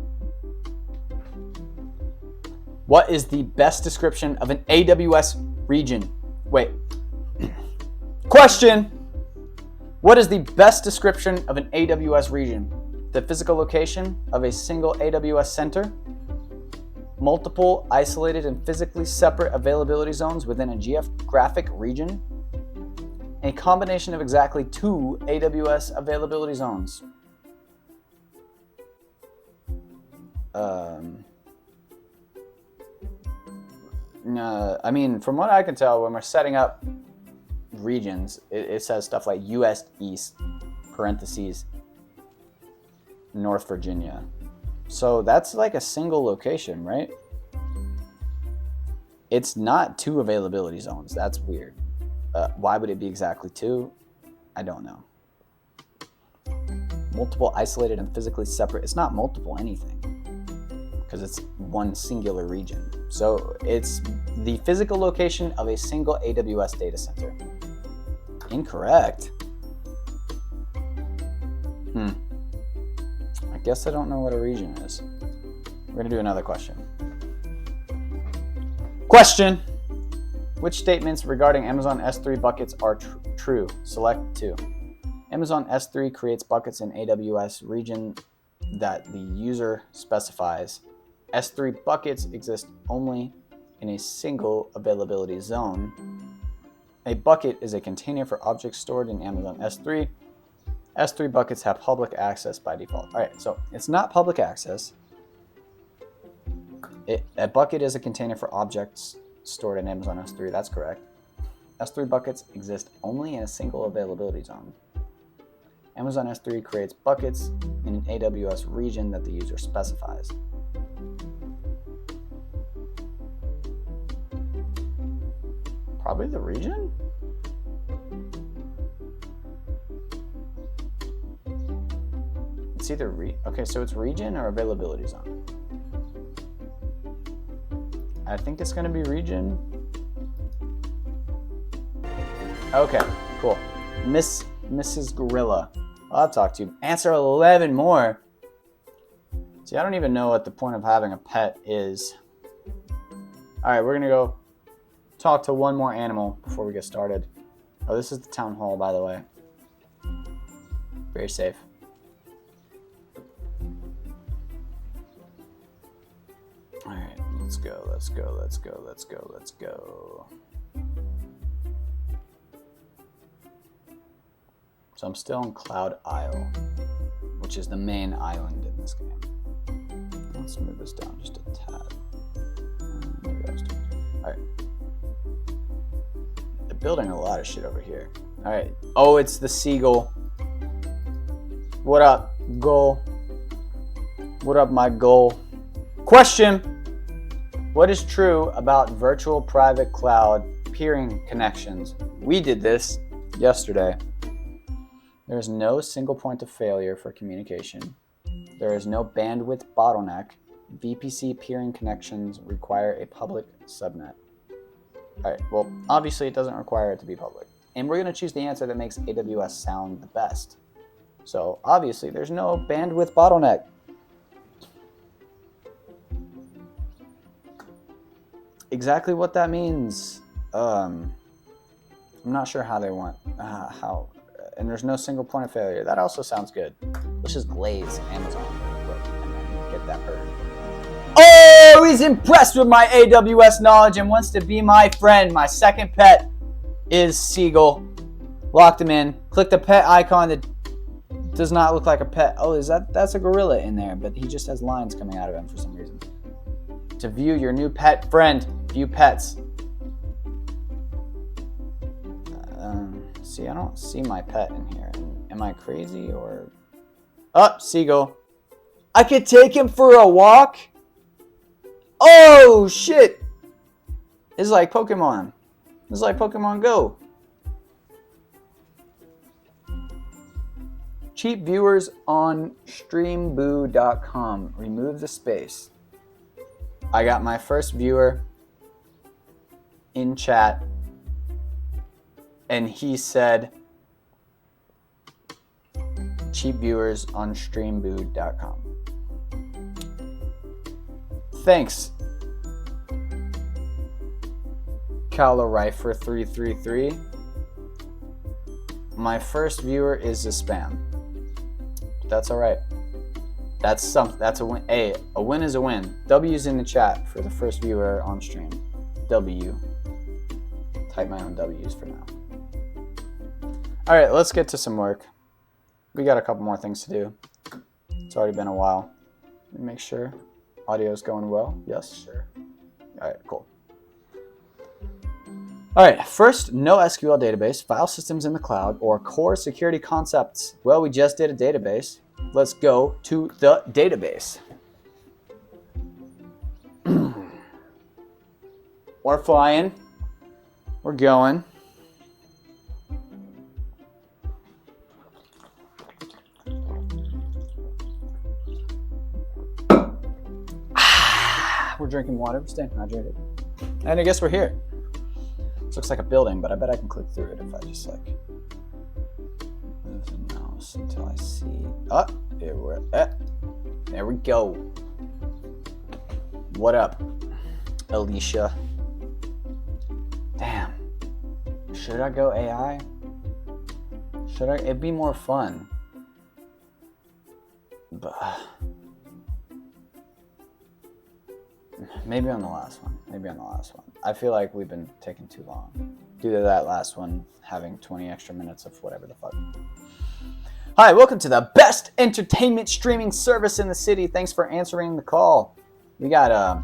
What is the best description of an AWS region? Wait. Question! What is the best description of an AWS region? The physical location of a single AWS center? Multiple isolated and physically separate availability zones within a geographic region? A combination of exactly 2 AWS availability zones. I mean, from what I can tell, when we're setting up regions, it says stuff like US East, parentheses, North Virginia. So that's like a single location, right? It's not 2 availability zones. That's weird. Why would it be exactly 2? I don't know. Multiple isolated and physically separate. It's not multiple anything because it's one singular region. So it's the physical location of a single AWS data center. Incorrect. I guess I don't know what a region is. We're going to do another question. Question. Which statements regarding Amazon S3 buckets are true? Select 2. Amazon S3 creates buckets in AWS region that the user specifies. S3 buckets exist only in a single availability zone. A bucket is a container for objects stored in Amazon S3. S3 buckets have public access by default. All right, so it's not public access. A bucket is a container for objects stored in Amazon S3. That's correct. S3 buckets exist only in a single availability zone. Amazon S3 creates buckets in an AWS region that the user specifies. Probably the region? It's either okay, so it's region or availability zone. I think it's gonna be region. Okay, cool. Mrs. Gorilla. I'll talk to you. Answer 11 more. See, I don't even know what the point of having a pet is. All right, we're gonna go talk to one more animal before we get started. Oh, this is the town hall, by the way. Very safe. All right, let's go, let's go, let's go, let's go, let's go. So I'm still in Cloud Isle, which is the main island in this game. Let's move this down just a tad. Maybe I was doing it. All right. They're building a lot of shit over here. All right. Oh, it's the seagull. What up, goal? What up, my goal? Question. What is true about virtual private cloud peering connections? We did this yesterday. There is no single point of failure for communication. There is no bandwidth bottleneck. VPC peering connections require a public subnet. All right, well, obviously it doesn't require it to be public. And we're going to choose the answer that makes AWS sound the best. So obviously there's no bandwidth bottleneck. Exactly what that means. I'm not sure how they want, and there's no single point of failure. That also sounds good. Let's just glaze Amazon real quick and then get that bird. Oh, he's impressed with my AWS knowledge and wants to be my friend. My second pet is Seagull. Locked him in. Click the pet icon that does not look like a pet. Oh, that's a gorilla in there, but he just has lines coming out of him for some reason. To view your new pet friend, view pets. See, I don't see my pet in here. Am I crazy or... Oh, Seagull. I could take him for a walk? Oh, shit. It's like Pokemon. It's like Pokemon Go. Cheap viewers on streamboo.com. Remove the space. I got my first viewer in chat. And he said, cheap viewers on streamboo.com. Thanks, Calorifer333. My first viewer is a spam. But that's all right. That's a win. Hey, a win is a win. W's in the chat for the first viewer on stream. W. Type my own W's for now. All right, let's get to some work. We got a couple more things to do. It's already been a while. Make sure audio's going well. Yes, sure. All right, cool. All right, first, no SQL database, file systems in the cloud, or core security concepts. Well, we just did a database. Let's go to the database. We're flying. We're going. We're drinking water, we're staying hydrated. And I guess we're here. This looks like a building, but I bet I can click through it if I just like move the mouse until I see. Oh, here we're at. There we go. What up, Alicia? Damn. Should I go AI? It'd be more fun. But maybe on the last one. I feel like we've been taking too long due to that last one having 20 extra minutes of whatever the fuck. Hi, welcome to the best entertainment streaming service in the city. Thanks for answering the call. We got a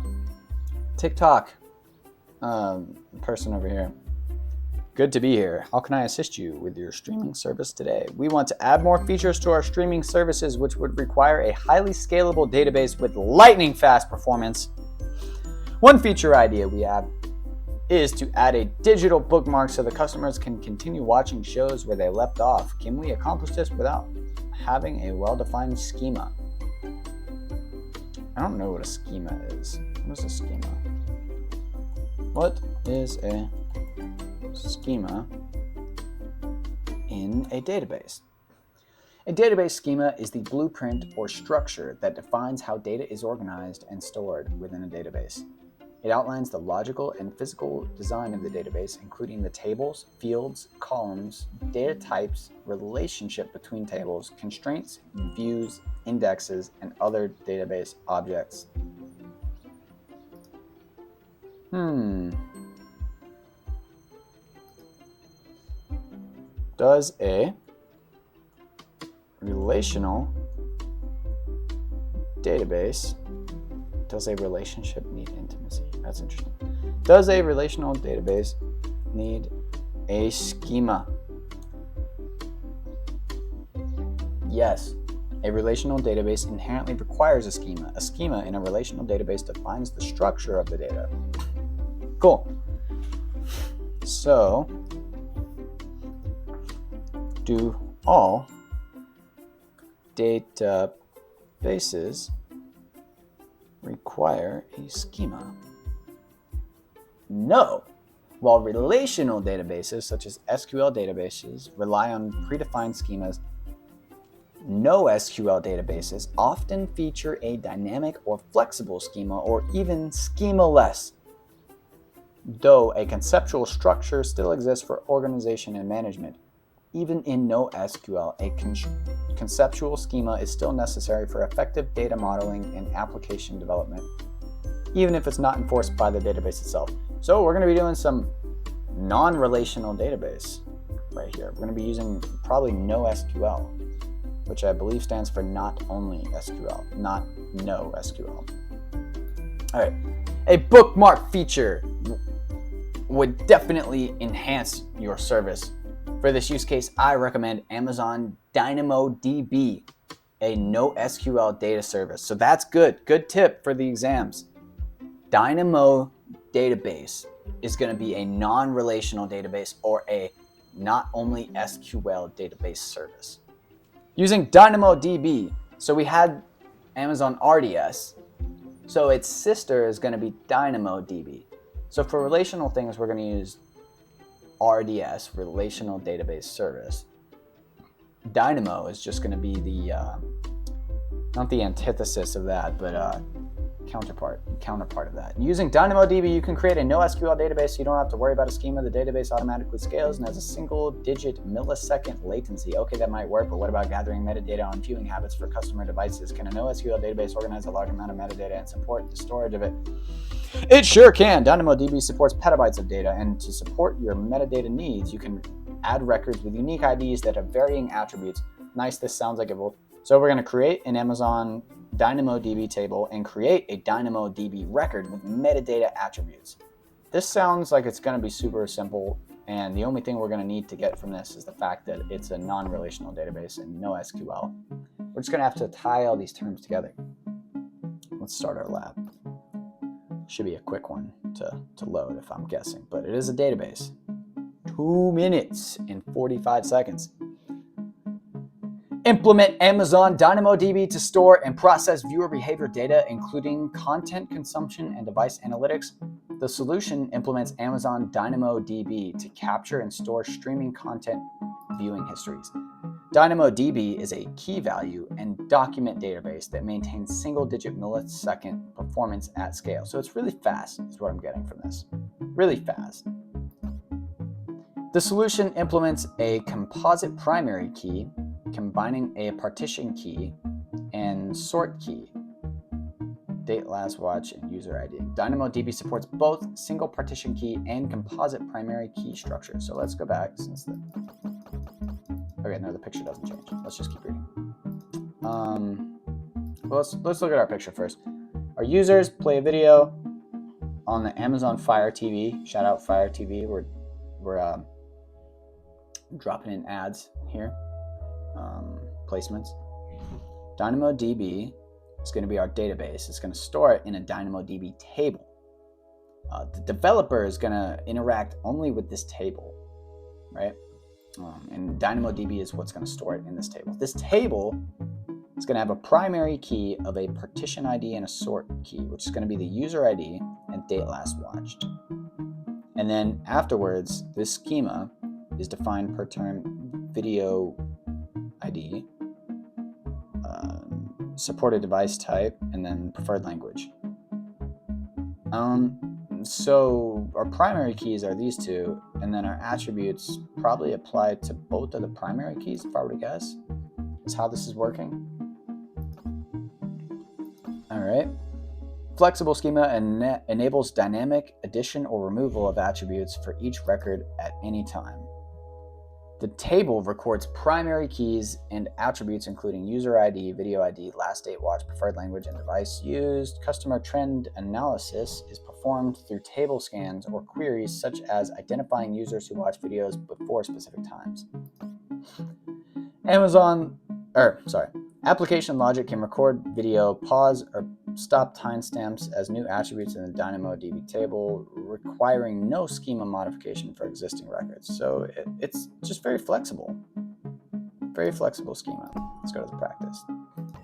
TikTok person over here. Good to be here. How can I assist you with your streaming service today? We want to add more features to our streaming services, which would require a highly scalable database with lightning fast performance. One feature idea we have is to add a digital bookmark so the customers can continue watching shows where they left off. Can we accomplish this without having a well-defined schema? I don't know what a schema is. What is a schema? What is a schema in a database? A database schema is the blueprint or structure that defines how data is organized and stored within a database. It outlines the logical and physical design of the database, including the tables, fields, columns, data types, relationship between tables, constraints, views, indexes, and other database objects. Does a relational relationship need intimacy? That's interesting. Does a relational database need a schema? Yes. A relational database inherently requires a schema. A schema in a relational database defines the structure of the data. Cool. So, do all databases require a schema? No. While relational databases, such as SQL databases, rely on predefined schemas, NoSQL databases often feature a dynamic or flexible schema, or even schema-less. Though a conceptual structure still exists for organization and management, even in NoSQL, a conceptual schema is still necessary for effective data modeling and application development, even if it's not enforced by the database itself. So we're going to be doing some non-relational database right here. We're going to be using probably NoSQL, which I believe stands for not only SQL, not NoSQL. All right, a bookmark feature would definitely enhance your service. For this use case, I recommend Amazon DynamoDB, a NoSQL data service. So that's good. Good tip for the exams. Dynamo database is going to be a non-relational database or a not only SQL database service. Using DynamoDB, so we had Amazon RDS, so its sister is going to be DynamoDB. So for relational things, we're going to use RDS, Relational Database Service. Dynamo is just going to be the, not the antithesis of that, but counterpart of that. Using DynamoDB, you can create a NoSQL database so you don't have to worry about a schema. The database automatically scales and has a single-digit millisecond latency. Okay, that might work, but what about gathering metadata on viewing habits for customer devices? Can a NoSQL database organize a large amount of metadata and support the storage of it? It sure can. DynamoDB supports petabytes of data, and to support your metadata needs, you can add records with unique IDs that have varying attributes. Nice, this sounds like it will. So we're going to create an Amazon DynamoDB table and create a DynamoDB record with metadata attributes. This sounds like it's going to be super simple, and the only thing we're going to need to get from this is the fact that it's a non-relational database and NoSQL. We're just going to have to tie all these terms together. Let's start our lab. Should be a quick one to load if I'm guessing, but it is a database. 2 minutes and 45 seconds. Implement Amazon DynamoDB to store and process viewer behavior data, including content consumption and device analytics. The solution implements Amazon DynamoDB to capture and store streaming content viewing histories. DynamoDB is a key value and document database that maintains single-digit millisecond performance at scale. So it's really fast, is what I'm getting from this. Really fast. The solution implements a composite primary key, combining a partition key and sort key, date last watch, and user ID. DynamoDB supports both single partition key and composite primary key structures. So let's go back since the... Okay, no, the picture doesn't change. Let's just keep reading. Well, let's look at our picture first. Our users play a video on the Amazon Fire TV. Shout out Fire TV. We're dropping in ads here, placements. DynamoDB is going to be our database. It's going to store it in a DynamoDB table. The developer is going to interact only with this table, right? And DynamoDB is what's going to store it in this table. This table is going to have a primary key of a partition ID and a sort key, which is going to be the user ID and date last watched. And then afterwards, this schema is defined per term video ID, supported device type, and then preferred language. So our primary keys are these two, and then our attributes probably apply to both of the primary keys, if I were to guess, is how this is working. All right. Flexible schema enables dynamic addition or removal of attributes for each record at any time. The table records primary keys and attributes including user ID, video ID, last date watched, preferred language, and device used. Customer trend analysis is performed through table scans or queries such as identifying users who watch videos before specific times. Application logic can record video, pause, or stop timestamps as new attributes in the DynamoDB table, requiring no schema modification for existing records. So it's just very flexible. Very flexible schema. Let's go to the practice.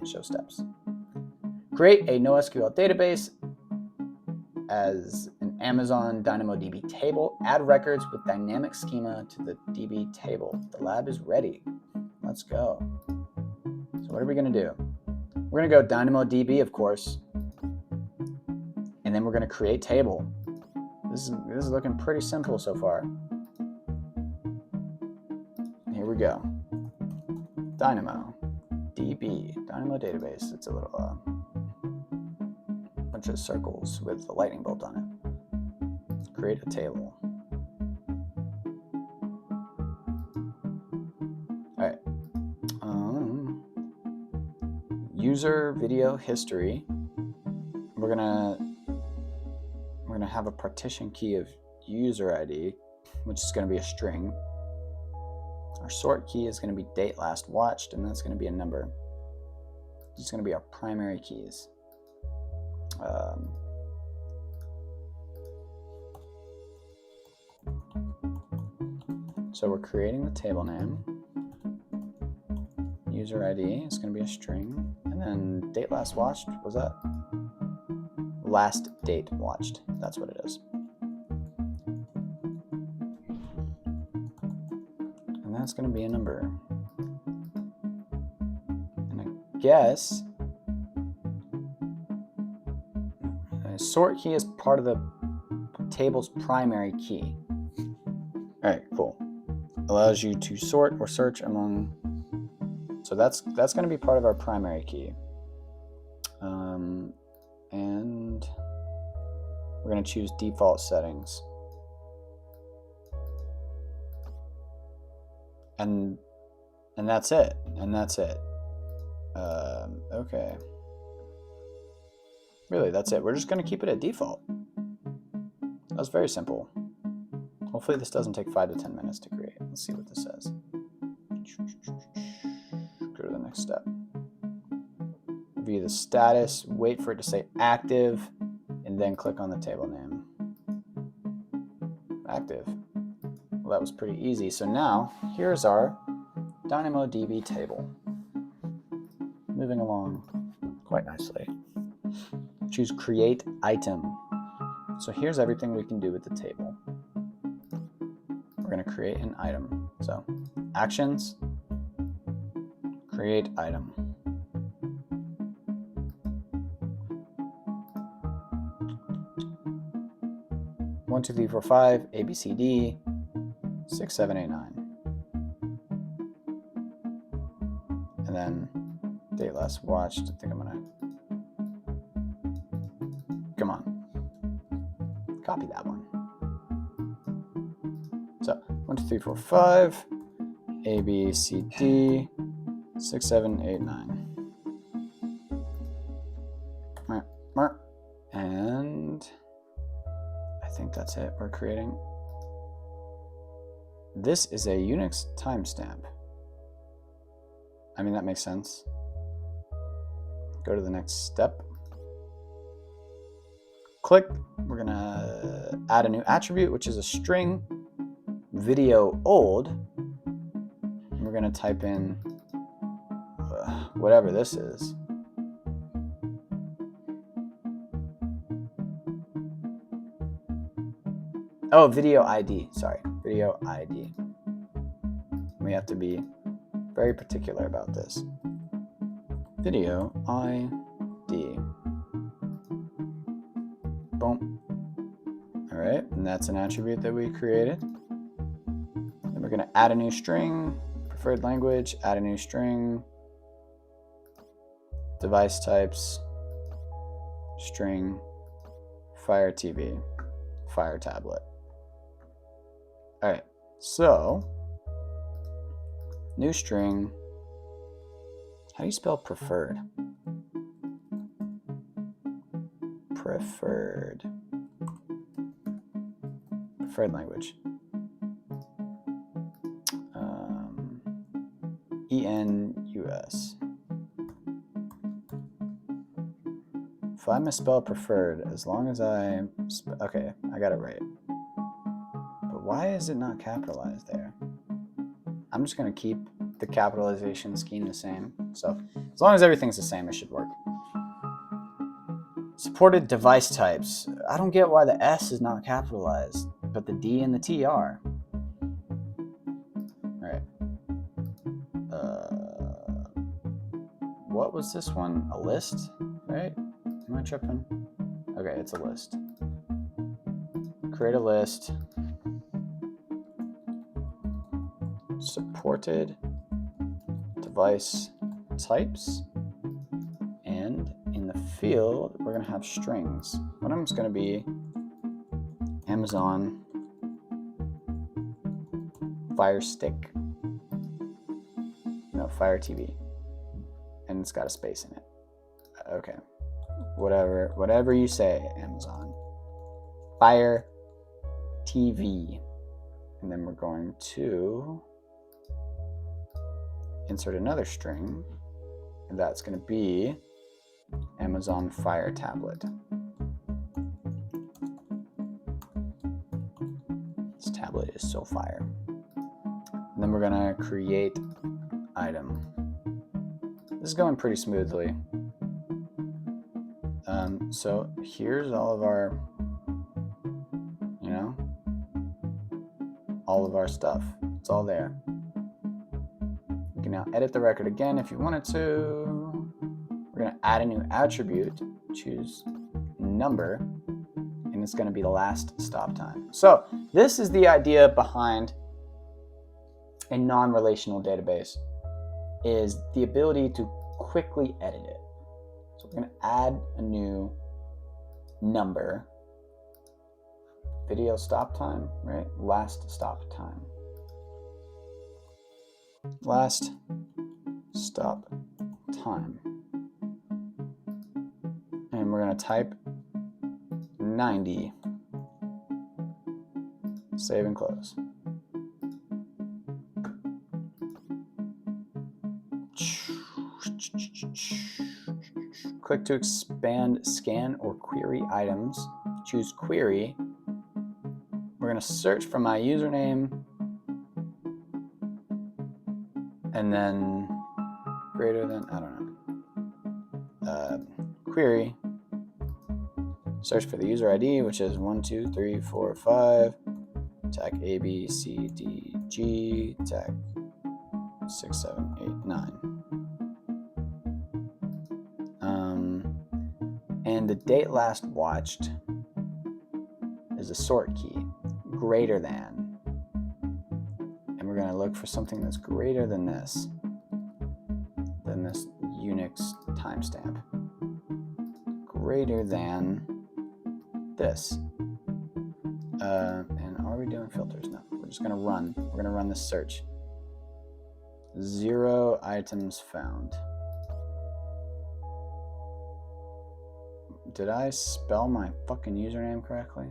Show steps. Create a NoSQL database as an Amazon DynamoDB table. Add records with dynamic schema to the DB table. The lab is ready. Let's go. So what are we going to do? We're going to go DynamoDB, of course, and then we're going to create table. This is looking pretty simple so far. Here we go. DynamoDB, Dynamo database. It's a little bunch of circles with a lightning bolt on it. Create a table. All right. User video history. We're gonna have a partition key of user ID, which is gonna be a string. Our sort key is gonna be date last watched, and that's gonna be a number. It's gonna be our primary keys. So we're creating the table name. User ID is going to be a string, and then date last watched, was that? Last date watched, that's what it is. And that's going to be a number. And I guess a sort key is part of the table's primary key. All right, cool. Allows you to sort or search among. So that's going to be part of our primary key. And we're going to choose default settings. And that's it. And that's it. Okay. Really, that's it. We're just going to keep it at default. That's very simple. Hopefully this doesn't take 5 to 10 minutes to create. Let's see what this says. Go to the next step. View the status, wait for it to say active, and then click on the table name. Active. Well, that was pretty easy. So now, here's our DynamoDB table. Moving along quite nicely. Choose create item. So here's everything we can do with the table. We're going to create an item. So actions, create item. One, two, three, four, five, A, B, C, D. 6, 7, 8, 9. And then date last watched. I think I'm gonna, come on, copy that one. So 1, 2, 3, 4, 5, A, B, C, D, 6, 7, 8, 9. And I think that's it. We're creating. This is a Unix timestamp. I mean, that makes sense. Go to the next step. Click. We're gonna add a new attribute, which is a string video old. And we're gonna type in whatever this is. Oh, video ID. Sorry, video ID. We have to be very particular about this. Video ID. Boom. All right, and that's an attribute that we created. Then we're gonna add a new string, preferred language, add a new string, device types, string, Fire TV, Fire tablet. All right, so new string. How do you spell preferred? Preferred language. ENUS. If I misspell preferred, as long as I okay, I got it right. But why is it not capitalized there? I'm just gonna keep the capitalization scheme the same. So as long as everything's the same, it should work. Supported device types. I don't get why the S is not capitalized, but the D and the T are. All right. What was this one? A list, right? Am I tripping? Okay, it's a list. Create a list. Supported device types, and in the field we're going to have strings. One of them is going to be Amazon Fire Stick, no, Fire TV, and it's got a space in it. Okay, whatever you say, Amazon Fire TV, and then we're going to insert another string, and that's going to be Amazon Fire tablet. This tablet is so fire. And then we're going to create item. This is going pretty smoothly. So here's all of our, all of our stuff. It's all there. You can now edit the record again if you wanted to. We're going to add a new attribute, choose number, and it's going to be the last stop time. So this is the idea behind a non-relational database, is the ability to quickly edit it. So we're going to add a new number, video stop time, right? Last stop time. Last stop time. And we're going to type 90. Save and close. Click to expand, scan, or query items. Choose query. We're going to search for my username, and then greater than, I don't know, query, search for the user ID, which is 1, 2, 3, 4, 5, tag A, B, C, D, G, tag 6, 7, 8, 9. And the date last watched is a sort key, greater than going to look for something that's greater than this Unix timestamp. Greater than this. And are we doing filters? No, we're just going to run. We're going to run this search. 0 items found. Did I spell my fucking username correctly?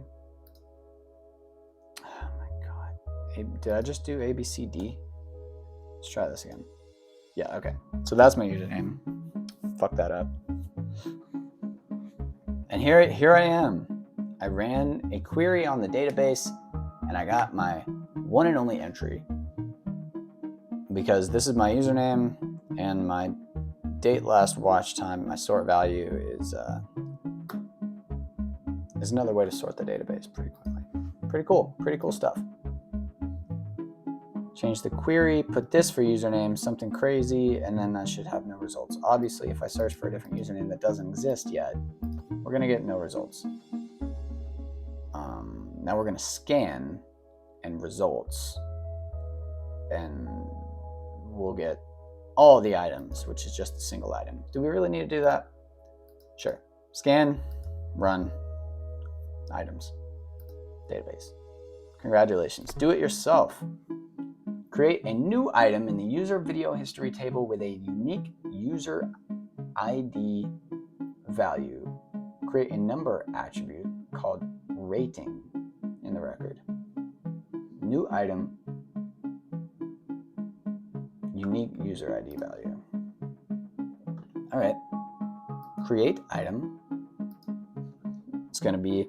Oh my god. Did I just do ABCD? Let's try this again. Yeah, okay. So that's my username. Fuck that up. And here I am. I ran a query on the database and I got my one and only entry. Because this is my username and my date last watch time, my sort value is another way to sort the database pretty quickly. Pretty cool stuff. Change the query, put this for username, something crazy, and then that should have no results. Obviously, if I search for a different username that doesn't exist yet, we're gonna get no results. Now we're gonna scan and results, and we'll get all the items, which is just a single item. Do we really need to do that? Sure. Scan, run, items, database. Congratulations. Do it yourself. Create a new item in the user video history table with a unique user ID value. Create a number attribute called rating in the record. New item, unique user ID value. All right. Create item. It's going to be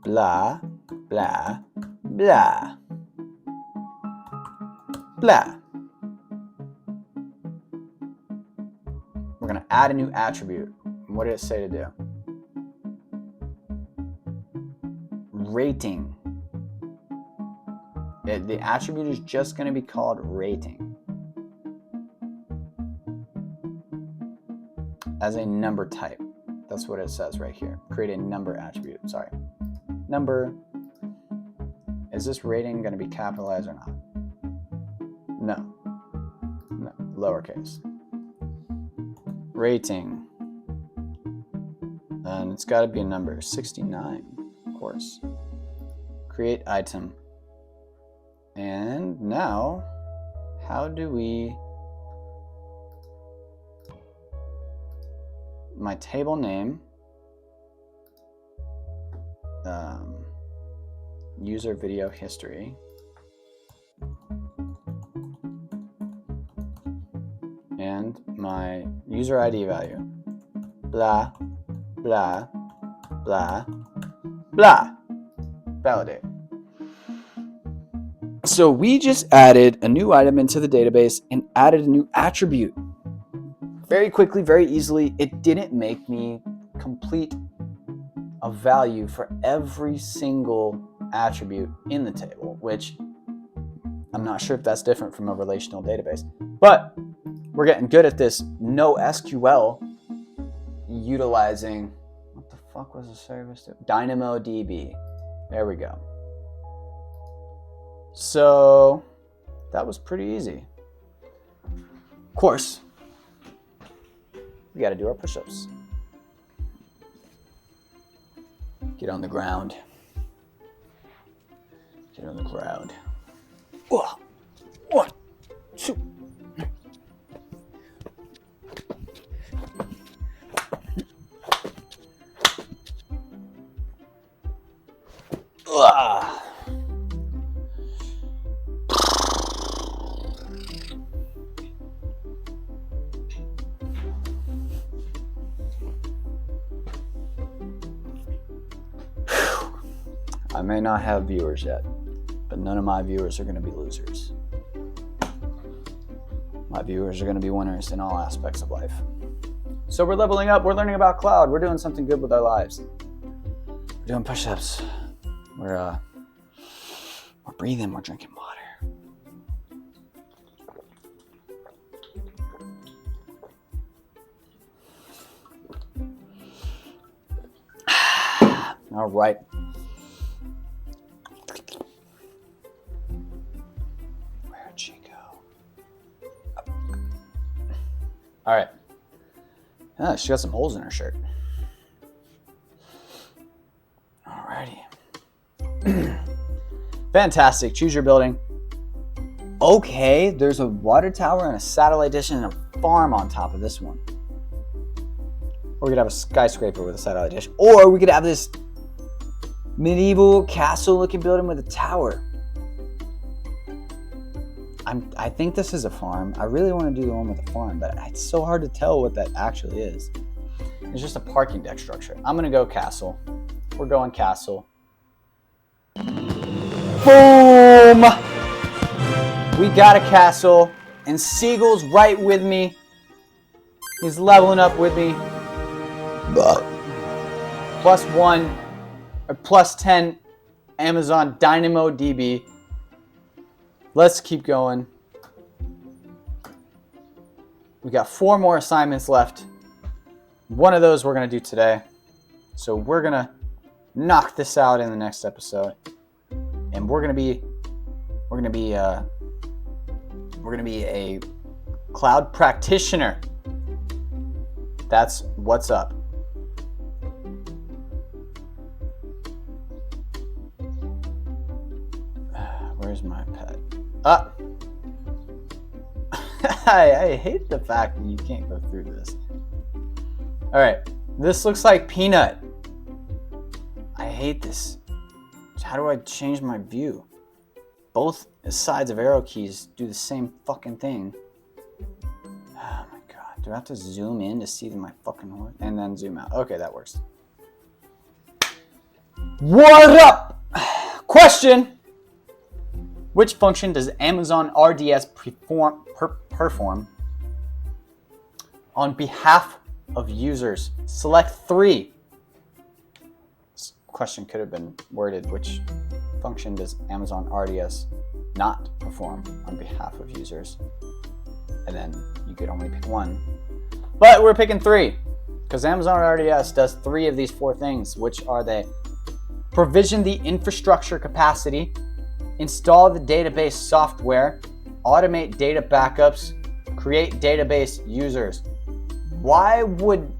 blah, blah, blah. Blah. We're going to add a new attribute. What did it say to do? Rating. The attribute is just going to be called rating. As a number type. That's what it says right here. Create a number attribute. Sorry. Number. Is this rating going to be capitalized or not? No. No. Lowercase. Rating. And it's got to be a number. 69, of course. Create item. And now, how do we... My table name, user video history, and my user ID value, blah, blah, blah, blah. Validate. So we just added a new item into the database and added a new attribute. Very quickly, very easily. It didn't make me complete a value for every single attribute in the table, which I'm not sure if that's different from a relational database. But we're getting good at this no SQL utilizing, what the fuck was the service? DynamoDB. There we go. So that was pretty easy. Of course, we got to do our push-ups. Get on the ground. Get on the ground. 1, 2. I may not have viewers yet, but none of my viewers are going to be losers. My viewers are going to be winners in all aspects of life. So we're leveling up. We're learning about cloud. We're doing something good with our lives. We're doing push-ups. We're breathing. We're drinking water. All right. Ah, she got some holes in her shirt. Alrighty. Fantastic. Choose your building. Okay, there's a water tower and a satellite dish and a farm on top of this one. Or we could have a skyscraper with a satellite dish. Or we could have this medieval castle-looking building with a tower. I think this is a farm. I really want to do the one with the farm, but it's so hard to tell what that actually is. It's just a parking deck structure. I'm going to go castle. We're going castle. Boom! We got a castle, and Siegel's right with me. He's leveling up with me. +1 or +10 Amazon Dynamo DB. Let's keep going. We got 4 more assignments left. One of those we're going to do today. So we're going to knock this out in the next episode. And we're going to be a cloud practitioner. That's what's up. Where's my pet? I hate the fact that you can't go through this. Alright, this looks like Peanut. I hate this. How do I change my view? Both sides of arrow keys do the same fucking thing. Oh my god. Do I have to zoom in to see my fucking horse? And then zoom out. Okay, that works. What up? Question. Which function does Amazon RDS perform on behalf of users? Select 3. This question could have been worded, which function does Amazon RDS not perform on behalf of users? And then you could only pick 1. But we're picking 3, because Amazon RDS does 3 of these 4 things, which are they: provision the infrastructure capacity, install the database software, automate data backups, create database users. Why would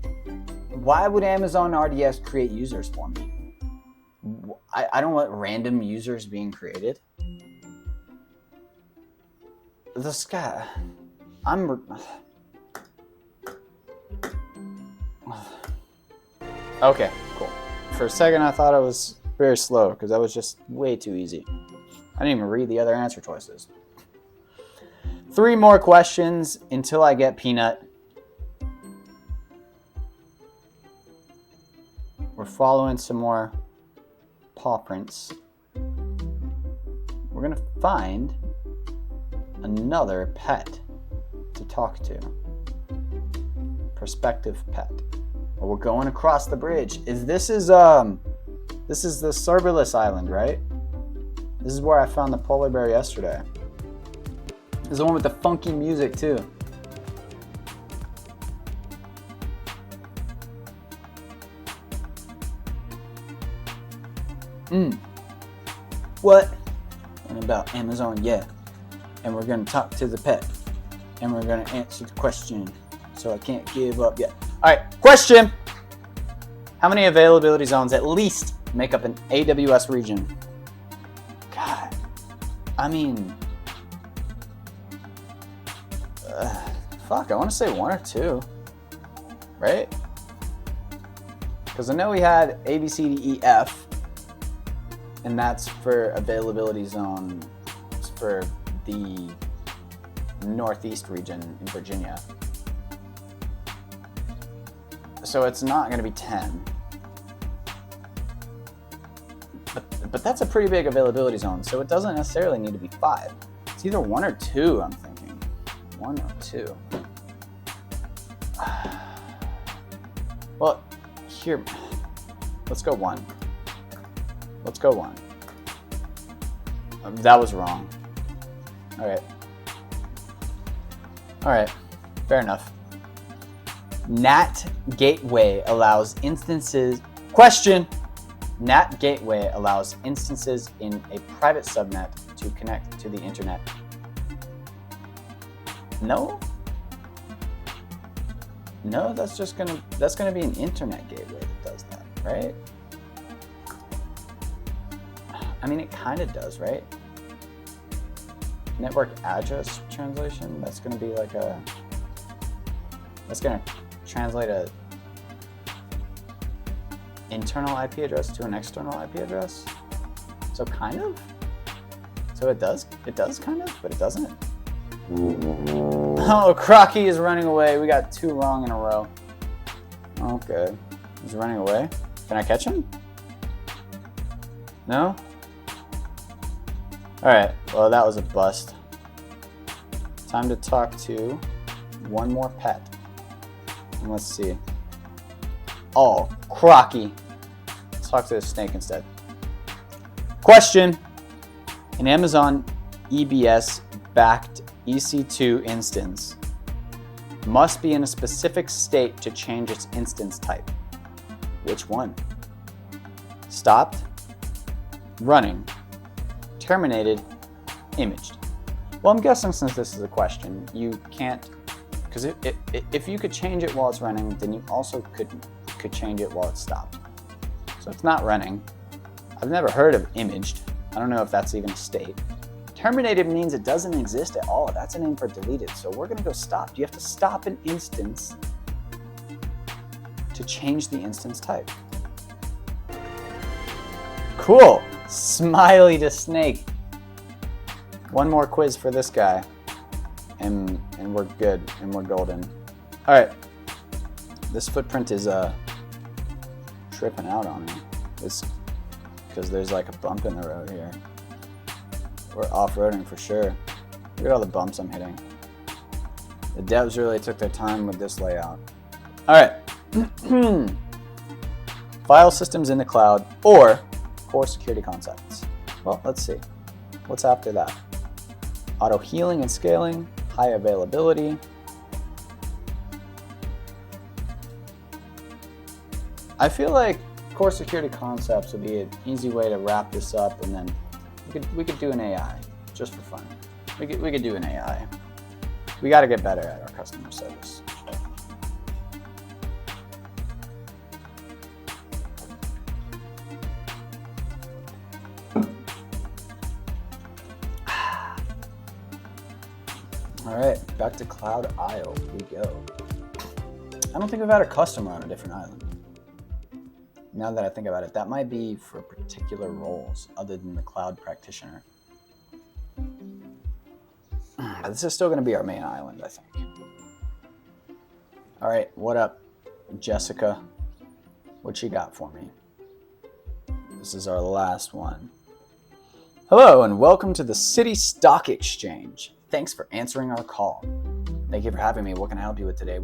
Amazon RDS create users for me? I don't want random users being created. This guy, okay, cool. For a second I thought I was very slow because that was just way too easy. I didn't even read the other answer choices. 3 more questions until I get Peanut. We're following some more paw prints. We're gonna find another pet to talk to. Prospective pet. Well, we're going across the bridge. This is the Cerberus Island, right? This is where I found the polar bear yesterday. This is the one with the funky music too. What? And about Amazon, yeah. And we're gonna talk to the pet. And we're gonna answer the question. So I can't give up yet. Alright, question. How many availability zones at least make up an AWS region? God, I mean, fuck, I want to say 1 or 2, right? Because I know we had A, B, C, D, E, F, and that's for availability zone for the Northeast region in Virginia. So it's not going to be 10. But that's a pretty big availability zone, so it doesn't necessarily need to be 5. It's either 1 or 2, I'm thinking. 1 or 2. Well, here, let's go 1. Let's go 1. That was wrong. Alright. Alright, fair enough. NAT Gateway allows instances... Question! NAT Gateway allows instances in a private subnet to connect to the internet. No? No, that's gonna be an internet gateway that does that, right? I mean, it kind of does, right? Network address translation, that's gonna be like that's gonna translate a internal IP address to an external IP address. So kind of. So it does kind of, but it doesn't. Oh, Crocky is running away. We got 2 wrong in a row. Okay, he's running away. Can I catch him? No? All right, well, that was a bust. Time to talk to one more pet. And let's see. Oh, Crocky. Let's talk to the snake instead. Question. An Amazon EBS-backed EC2 instance must be in a specific state to change its instance type. Which one? Stopped, running, terminated, imaged. Well, I'm guessing since this is a question, you can't, because if you could change it while it's running, then you also could change it while it's stopped. So it's not running. I've never heard of imaged. I don't know if that's even a state. Terminated means it doesn't exist at all. That's a name for deleted. So we're gonna go stopped. You have to stop an instance to change the instance type. Cool. Smiley to snake. One more quiz for this guy, and we're good, and we're golden. All right. This footprint is tripping out on me. It's because there's like a bump in the road here. We're off-roading for sure. Look at all the bumps I'm hitting. The devs really took their time with this layout. All right. File systems in the cloud or core security concepts. Well, let's see. What's after that? Auto healing and scaling, high availability. I feel like core security concepts would be an easy way to wrap this up, and then we could do an AI just for fun. We could do an AI. We got to get better at our customer service. All right, back to Cloud Isle we go. I don't think we've had a customer on a different island. Now that I think about it, that might be for particular roles other than the Cloud Practitioner. But this is still going to be our main island, I think. All right, what up, Jessica? What you got for me? This is our last one. Hello, and welcome to the City Stock Exchange. Thanks for answering our call. Thank you for having me. What can I help you with today?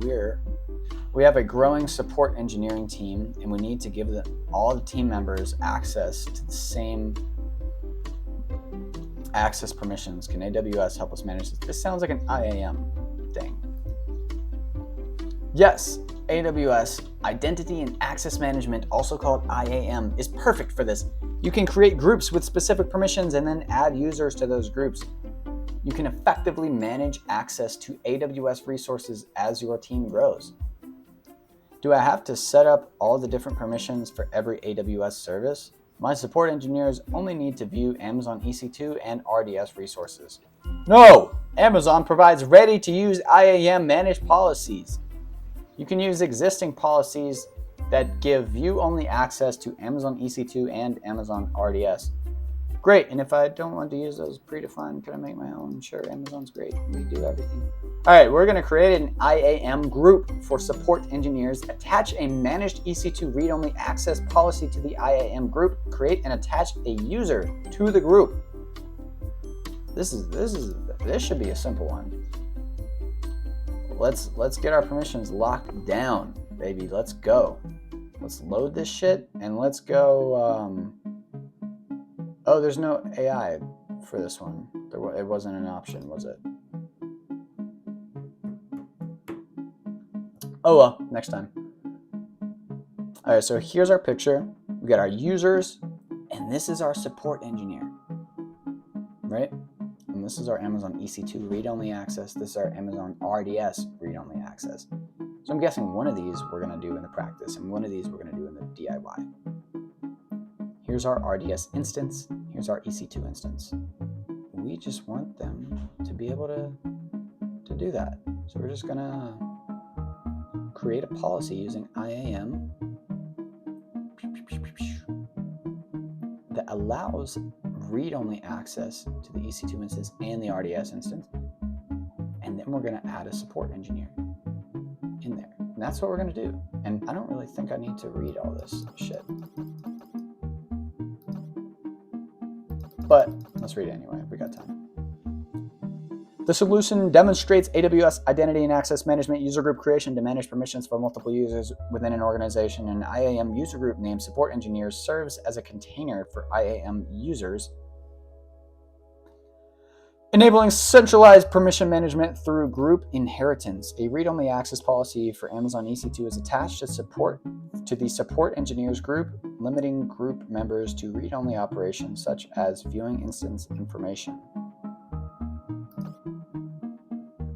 We have a growing support engineering team, and we need to give all the team members access to the same access permissions. Can AWS help us manage this? This sounds like an IAM thing. Yes, AWS, Identity and Access Management, also called IAM, is perfect for this. You can create groups with specific permissions and then add users to those groups. You can effectively manage access to AWS resources as your team grows. Do I have to set up all the different permissions for every AWS service? My support engineers only need to view Amazon EC2 and RDS resources. No! Amazon provides ready-to-use IAM managed policies. You can use existing policies that give view-only access to Amazon EC2 and Amazon RDS. Great, and if I don't want to use those predefined, can I make my own? Sure, Amazon's great. We do everything. All right, we're going to create an IAM group for support engineers. Attach a managed EC2 read-only access policy to the IAM group. Create and attach a user to the group. This should be a simple one. Let's get our permissions locked down, baby. Let's go. Let's load this shit and let's go. Oh, there's no AI for this one. It wasn't an option, was it? Oh well, next time. All right, so here's our picture. We got our users, and this is our support engineer, right? And this is our Amazon EC2 read-only access. This is our Amazon RDS read-only access. So I'm guessing one of these we're going to do in the practice, and one of these we're going to do in the DIY. Here's our RDS instance. Here's our EC2 instance. We just want them to be able to do that. So we're just going to create a policy using IAM that allows read-only access to the EC2 instance and the RDS instance. And then we're going to add a support engineer in there. And that's what we're going to do. And I don't really think I need to read all this shit. But let's read it anyway. We got time. The solution demonstrates AWS identity and access management user group creation to manage permissions for multiple users within an organization. An IAM user group named support engineers serves as a container for IAM users, enabling centralized permission management through group inheritance. A read-only access policy for Amazon EC2 is attached to the support engineers group, limiting group members to read-only operations such as viewing instance information.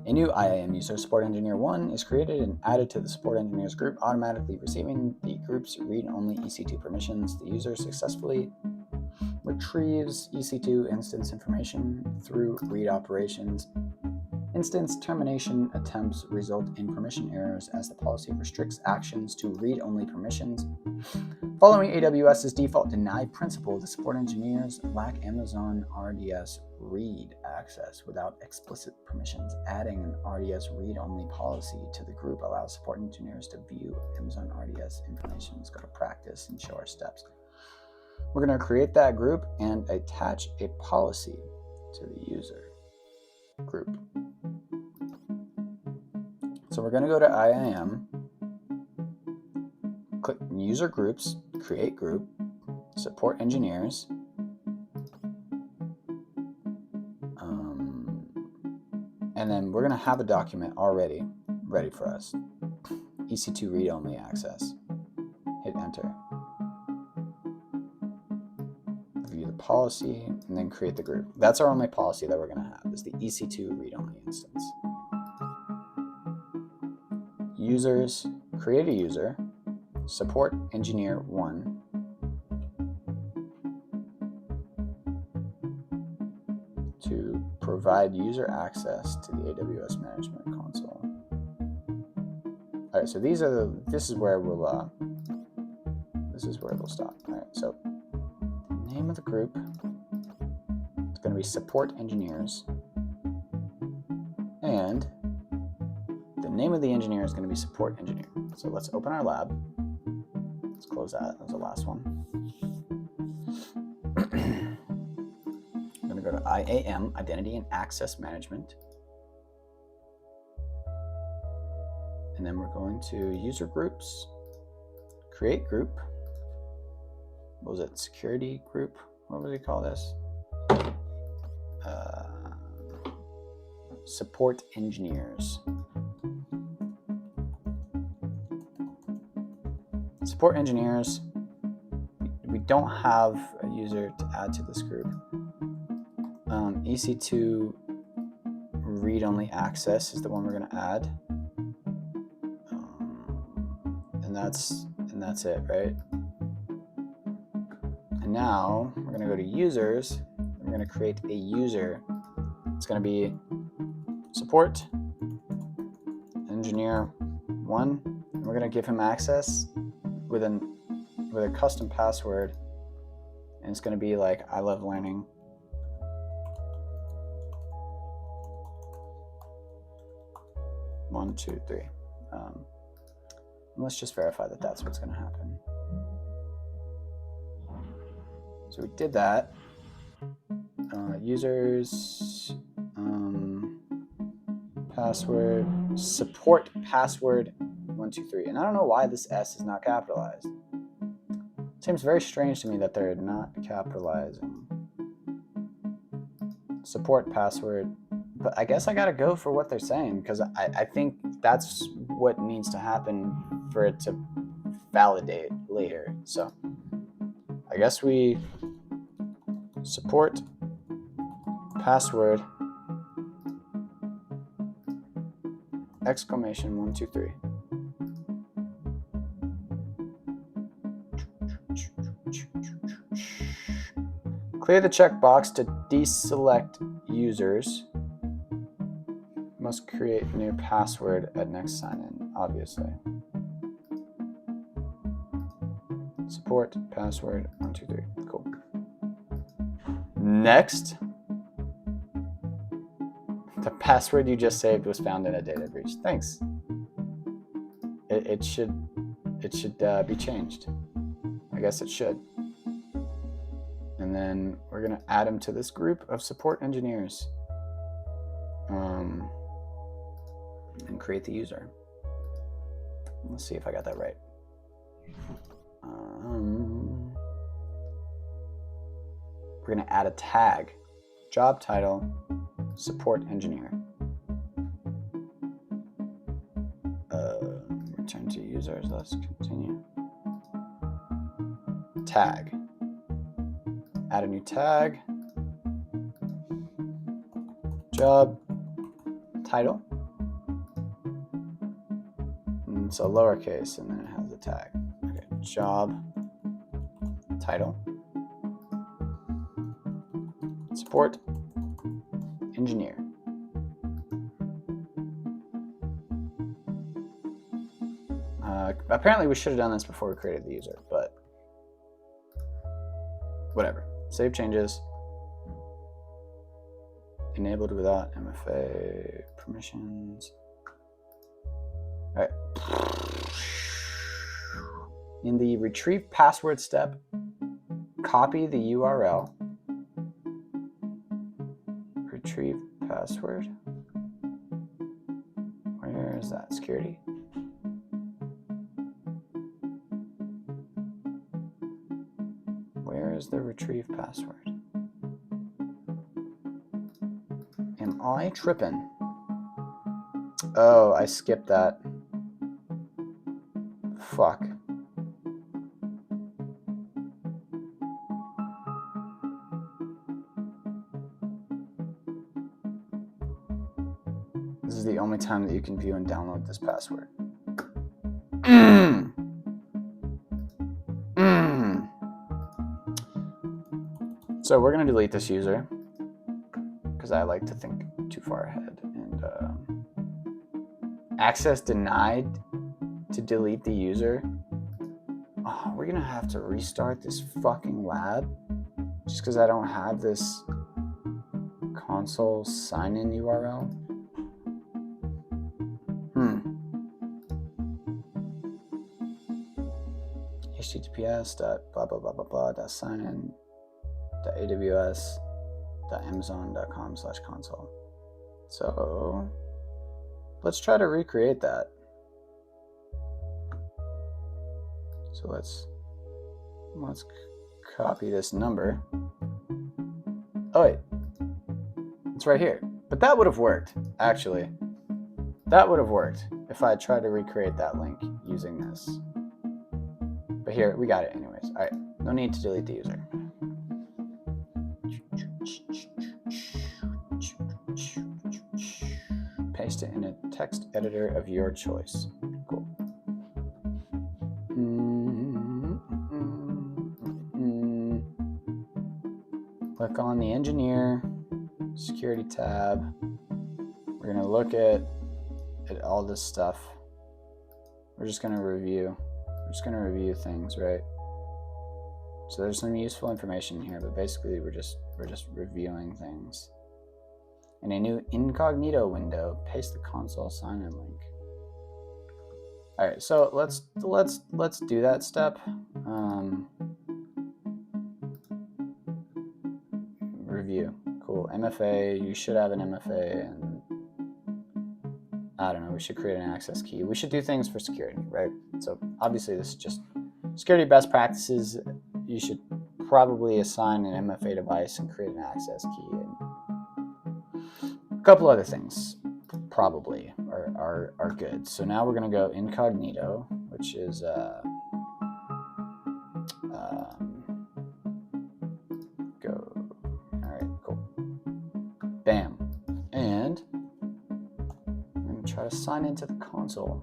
A new IAM user, Support Engineer 1, is created and added to the Support Engineers group, automatically receiving the group's read-only EC2 permissions. The user successfully retrieves EC2 instance information through read operations. Instance termination attempts result in permission errors as the policy restricts actions to read-only permissions. Following AWS's default deny principle, the support engineers lack Amazon RDS read access without explicit permissions. Adding an RDS read-only policy to the group allows support engineers to view Amazon RDS information. Let's go to practice and show our steps. We're going to create that group and attach a policy to the user group. So we're going to go to IAM, click user groups, create group, support engineers, and then we're going to have a document already ready for us. EC2 read-only access. Hit enter. View the policy and then create the group. That's our only policy that we're going to have, is the EC2 read-only instance. Users, create a user, support engineer 1, to provide user access to the AWS management console. All right, so this is where we'll stop. All right, so the name of the group is going to be support engineers, and the name of the engineer is going to be support engineer. So let's open our lab. Let's close that. That was the last one. I'm going to go to IAM, Identity and Access Management. And then we're going to user groups, create group. What was it? Security group? What would we call this? Support engineers. Support engineers. We don't have a user to add to this group. EC2 read-only access is the one we're going to add, and that's it, right? And now we're going to go to users. We're going to create a user. It's going to be support engineer 1. And we're going to give him access with a custom password, and it's going to be like I love learning. One, two, three. And let's just verify that that's what's going to happen. So we did that. Users, password, support password 123. And I don't know why this S is not capitalized. It seems very strange to me that they're not capitalizing. Support password. But I guess I gotta go for what they're saying, because I think that's what needs to happen for it to validate later. So I guess we support password exclamation 123. Clear the checkbox to deselect users. Must create new password at next sign-in, obviously. Support password 123. Cool. Next. The password you just saved was found in a data breach. Thanks. It should be changed. I guess it should. And then we're gonna add them to this group of support engineers. And create the user. Let's see if I got that right. We're gonna add a tag. Job title, support engineer. Return to users, let's continue. Tag. Add a new tag. Job title. And it's a lowercase and then it has a tag. Okay, job title. Support engineer. Apparently we should have done this before we created the user, but whatever. Save changes. Enabled without MFA permissions. All right. In the retrieve password step, copy the URL. Retrieve password. Where is that? Security. Where is the retrieve password? Am I tripping? Oh, I skipped that. Fuck. This is the only time that you can view and download this password. So we're going to delete this user because I like to think too far ahead. And access denied to delete the user. Oh, we're going to have to restart this fucking lab just because I don't have this console sign-in URL. https://signin.aws.amazon.com/console. So let's try to recreate that. So let's copy this number. Oh wait, it's right here. But that would have worked, actually. That would have worked if I tried to recreate that link using this. But here, we got it anyways. All right, no need to delete the user. Paste it in a text editor of your choice. Cool. Click on the engineer, security tab. We're gonna look at all this stuff. We're just gonna review. We're just gonna review things, right? So there's some useful information here, but basically we're just reviewing things. In a new incognito window, paste the console sign-in link. All right, so let's do that step. Review, cool. MFA, you should have an MFA, and I don't know, we should create an access key. We should do things for security, right? So obviously this is just security best practices. You should probably assign an MFA device and create an access key, and a couple other things probably are good. So now we're going to go incognito, which is go. All right, cool. Bam. And I'm going to try to sign into the console.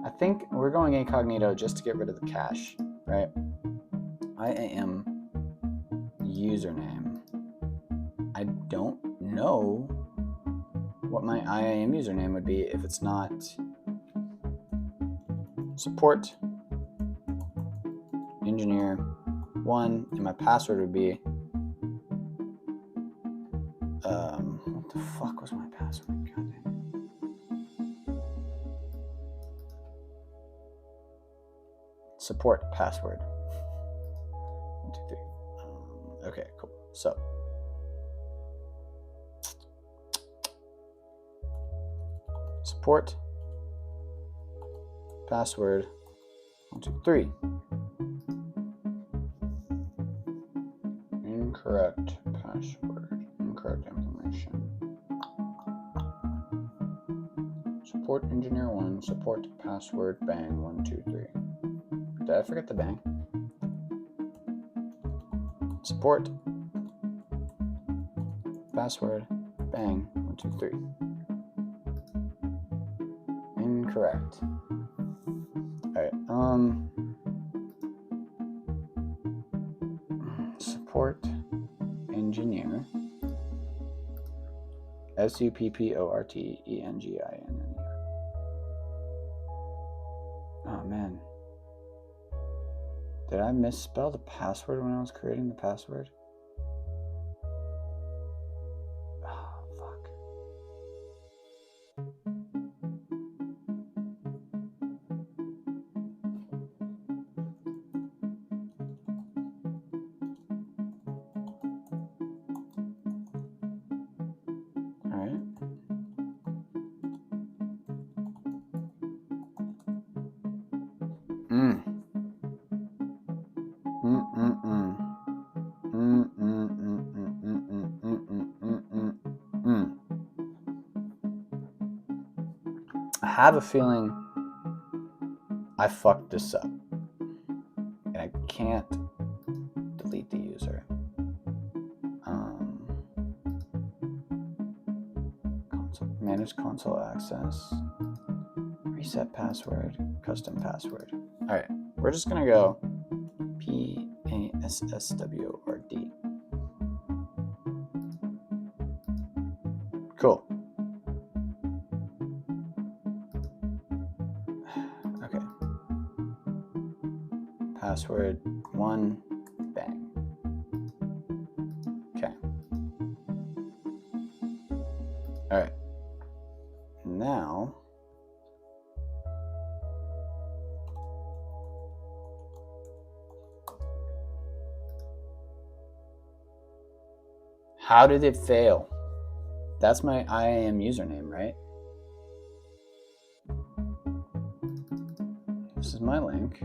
I think we're going incognito just to get rid of the cache, right? IAM username. I don't know what my IAM username would be if it's not support engineer 1, and my password would be what the fuck was my password? God dang it. Support password. 1, 2, 3. Okay, cool. So support password 1, 2, 3. Incorrect password. Incorrect information. Support engineer 1. Support password bang 1, 2, 3. Did I forget the bang? Support password bang 1, 2, 3. Incorrect. Alright, support engineer SUPPORTENGINNER. Oh man, did I misspell the password when I was creating the password? Oh fuck. Alright. I have a feeling I fucked this up, and I can't delete the user. Manage console access, reset password, custom password. All right, we're just gonna go PASSWORD. Cool. Okay. Password 1, bang. Okay. All right. Now, how did it fail? That's my IAM username, right? This is my link.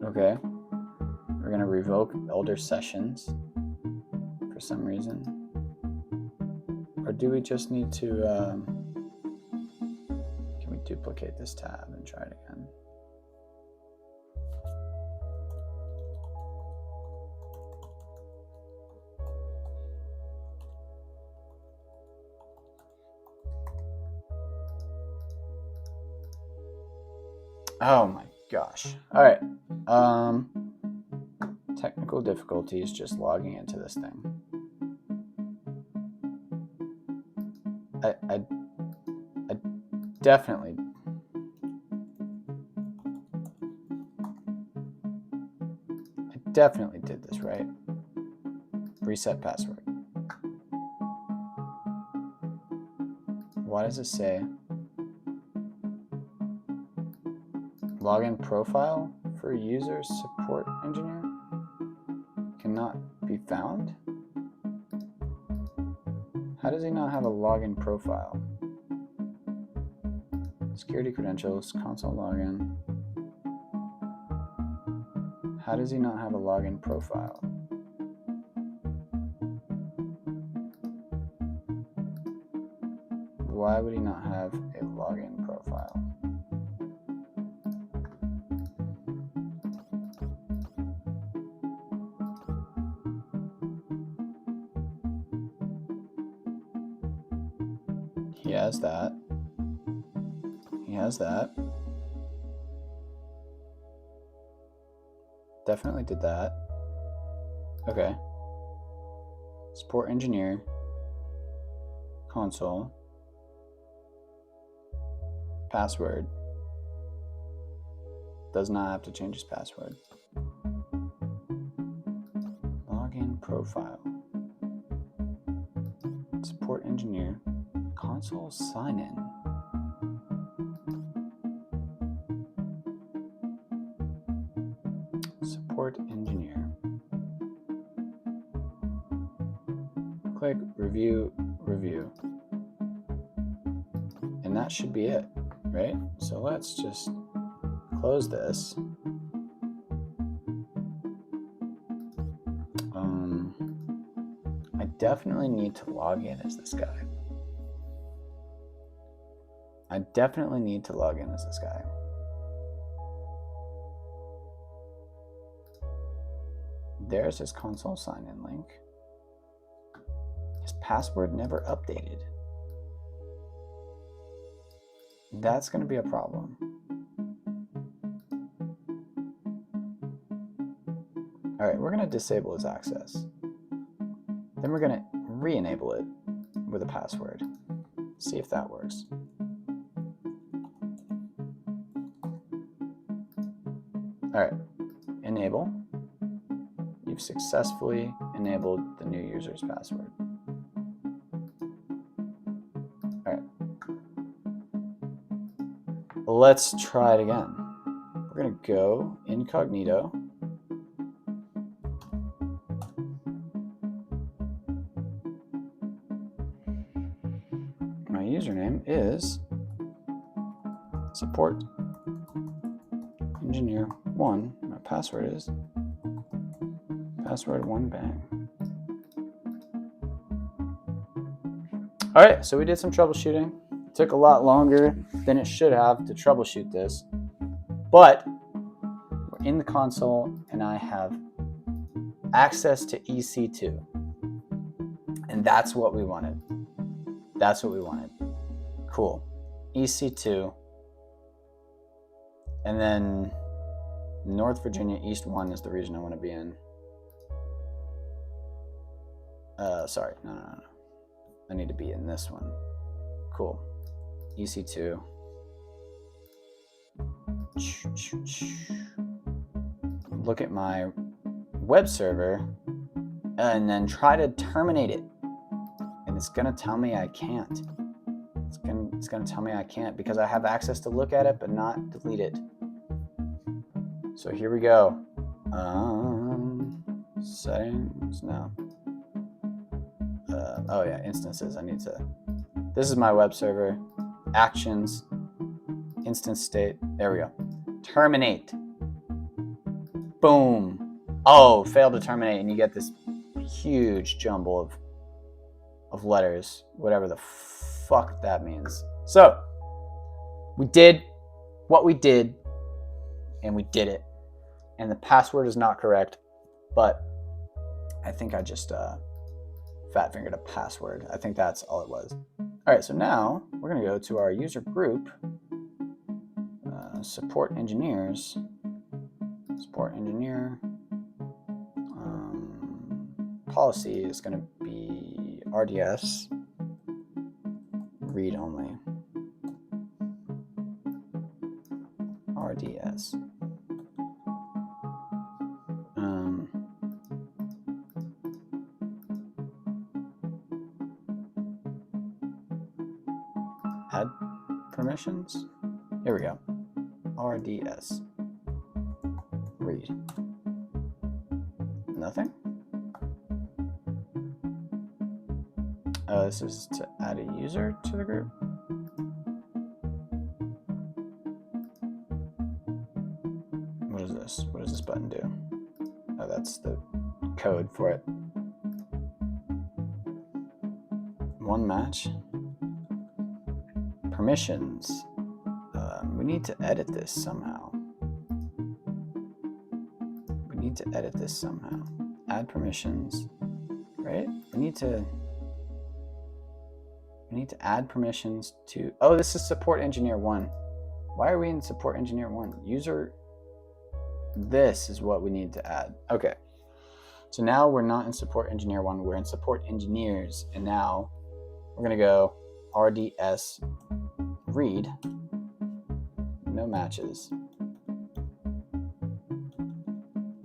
Okay, we're gonna revoke elder sessions for some reason. Or do we just need to, can we duplicate this tab and try it again? Oh my gosh. All right. Technical difficulties just logging into this thing. I definitely did this right. Reset password. Why does it say login profile for user support engineer cannot be found? How does he not have a login profile? Security credentials, console login. How does he not have a login profile? why would he not have a login profile? He has that. He has that. Definitely did that. Okay. Support engineer. Console. Password. Does not have to change his password. Login profile. Support engineer. Console sign in. Support engineer. Click review, review. And that should be it, right? So let's just close this. I definitely need to log in as this guy. I definitely need to log in as this guy. There's his console sign-in link. His password never updated. That's going to be a problem. All right, we're going to disable his access. Then we're going to re-enable it with a password. See if that works. All right, enable. You've successfully enabled the new user's password. All right. Let's try it again. We're going to go incognito. My username is support engineer 1. My password is password 1 bang. All right, so we did some troubleshooting. It took a lot longer than it should have to troubleshoot this, but we're in the console and I have access to EC2, and that's what we wanted. That's what we wanted. Cool. EC2, and then North Virginia East 1 is the region I want to be in. Sorry, no. I need to be in this one. Cool. EC2. Look at my web server and then try to terminate it. And it's gonna tell me I can't. It's gonna tell me I can't because I have access to look at it but not delete it. So here we go. Settings, no. Oh yeah, instances. This is my web server. Actions, instance state. There we go. Terminate. Boom. Oh, failed to terminate, and you get this huge jumble of letters, whatever the fuck that means. So we did what we did, and we did it. And the password is not correct, but I think I just fat fingered a password. I think that's all it was. All right, so now we're gonna go to our user group, support engineers, support engineer. Policy is gonna be RDS, read only. RDS. Add permissions. Here we go. RDS. Read. Nothing. This is to add a user to the group. What is this? What does this button do? Oh, that's the code for it. One match. permissions. We need to edit this somehow. Add permissions, right? We need to add permissions to, oh, this is support engineer 1. Why are we in support engineer 1? User, this is what we need to add. Okay. So now we're not in support engineer 1, we're in support engineers, and now we're gonna go RDS read, no matches,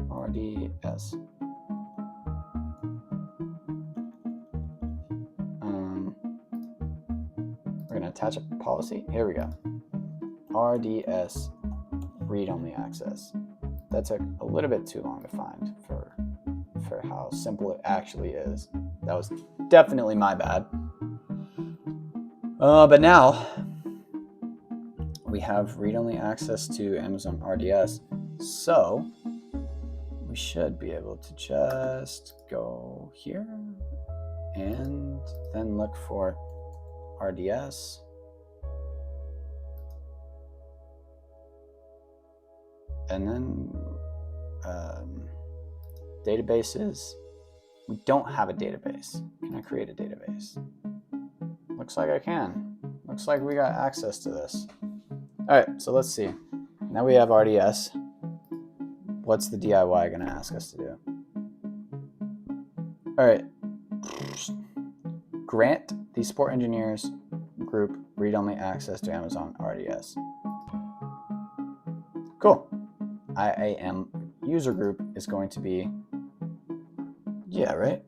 RDS. We're gonna attach a policy. Here we go. RDS read-only access. That took a little bit too long to find for how simple it actually is. That was definitely my bad. But now we have read-only access to Amazon RDS, so we should be able to just go here and then look for RDS. And then databases. We don't have a database. Can I create a database? Looks like I can. Looks like we got access to this. All right, so let's see. Now we have RDS. What's the DIY gonna ask us to do? All right. Grant the support engineers group read-only access to Amazon RDS. Cool. IAM user group is going to be, yeah, right?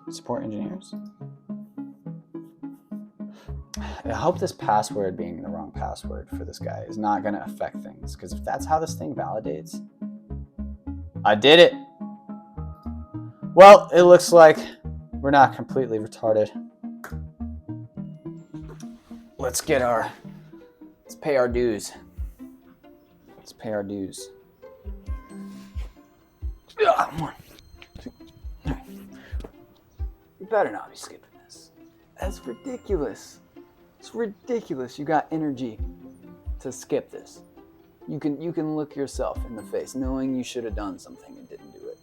Support engineers. I hope this password being the wrong password for this guy is not going to affect things, because if that's how this thing validates, I did it. Well, it looks like we're not completely retarded. Let's pay our dues. Let's pay our dues. One, two, three. You better not be skipping this. That's ridiculous. It's ridiculous. You got energy to skip this. You can look yourself in the face knowing you should have done something and didn't do it.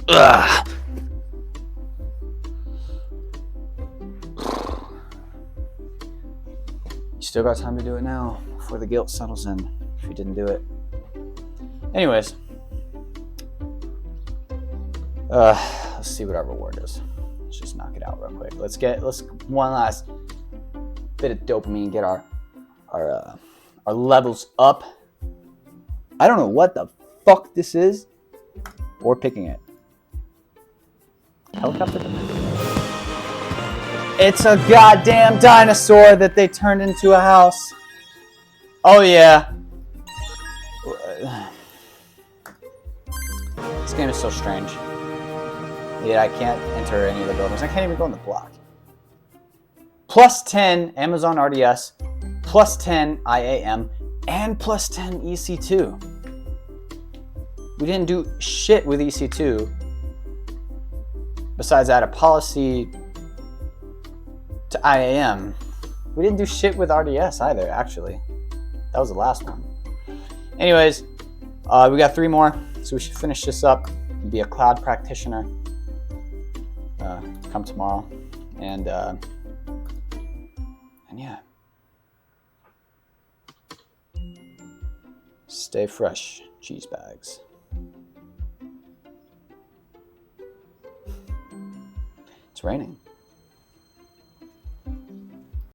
Ugh. You still got time to do it now before the guilt settles in if you didn't do it. Anyways, let's see what our reward is. Let's just knock it out real quick. Let's one last bit of dopamine, get our levels up. I don't know what the fuck this is, or picking it. Helicopter? It's a goddamn dinosaur that they turned into a house. Oh yeah. This game is so strange. Yet I can't enter any of the buildings. I can't even go in the block. Plus 10 Amazon RDS, plus 10 IAM, and plus 10 EC2. We didn't do shit with EC2. Besides add a policy to IAM. We didn't do shit with RDS either, actually. That was the last one. Anyways, we got 3 more, so we should finish this up and be a cloud practitioner come tomorrow. And yeah. Stay fresh, cheese bags. It's raining.